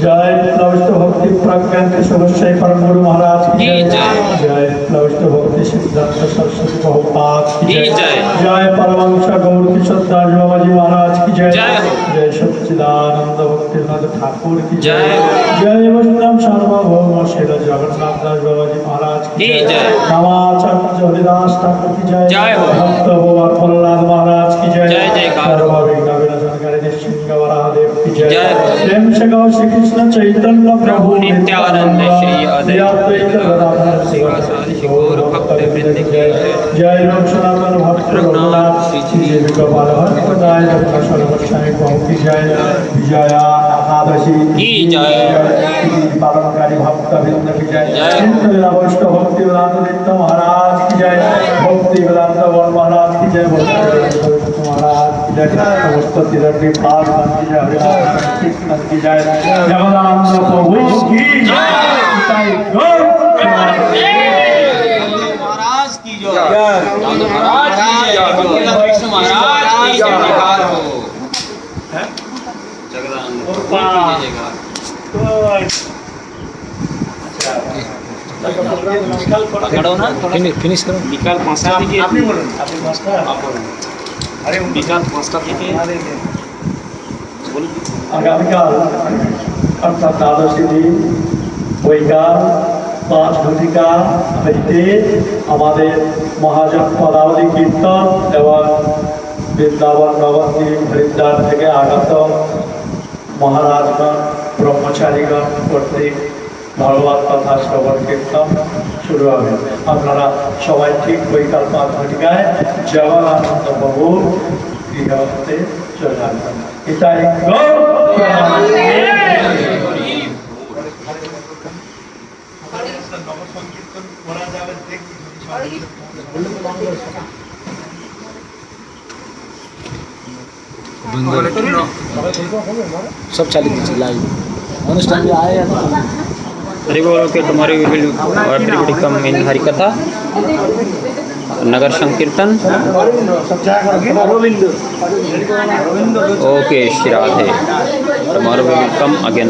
जय जय विष्णु भक्ति प्रज्ञान केशवश्री परम गुरु महाराज की जय जय विष्णु भक्ति सिद्धांत सरस्वती बहुपाद की जय जय परमहंस गौर किशोर दास बाबा जी महाराज की जय जय सच्चिदानंद भक्तिनाथ ठाकुर की जय जय वैष्णव सार्वभौम श्री जगन्नाथ दास बाबा जी महाराज की जय नवाचार्य हरिदास ठाकुर की जय भक्त भगवान प्रहलाद महाराज की जय जय देव की जय प्रेम से गौ श्री कृष्ण चैतन्य प्रभु नित्यानंद श्री अद्वैत गौर भक्त वृंद की जय राम सनातन भक्त रघुनाथ श्री देवी गोपाल हरि दाय दर्शन गोसाई प्रभु की जय विजया एकादशी की जय पालनकारी भक्त वृंद की जय वैष्णव भक्ति वेदांत नित्य महाराज की जय भक्ति वेदांत वन महाराज की जय भक्ति महाराज की जय समस्त तिरंगी पाठ की जय हरिनाम कृष्ण की जय जगदानंद प्रभु की जय गौर महाराज की जय महाराज की जय विष्णु महाराज की जय निहार हो पकड़ो ना फिनिश करो निकाल पांचटा থেকে আপনি বলুন আপনি পাঁচটা আরে নিকাল পাঁচটা থেকে আগামীকাল অর্থাৎ দ্বাদশী দিন বৈকাল 5 ঘটিকা হইতে আমাদের মহাজন পদাবলী কীর্তন এবং বৃন্দাবন নবদ্বীপ হরিদ্বার থেকে আগত মহারাজগণ ব্রহ্মচারীগণ কর্তৃক ভগবত কথা শ্রবণ কীর্তন শুরু হবে। আপনারা সবাই ঠিক বৈকাল 5 ঘটিকায় জগদানন্দ প্রভু গৃহতে চলে আসবেন। এটাই सब चालू लाइव अनुष्ठान आए हरि बोल के तुम्हारी विल कम इन हरि कथा नगर संकीर्तन okay Shri Radhe tomorrow we will come again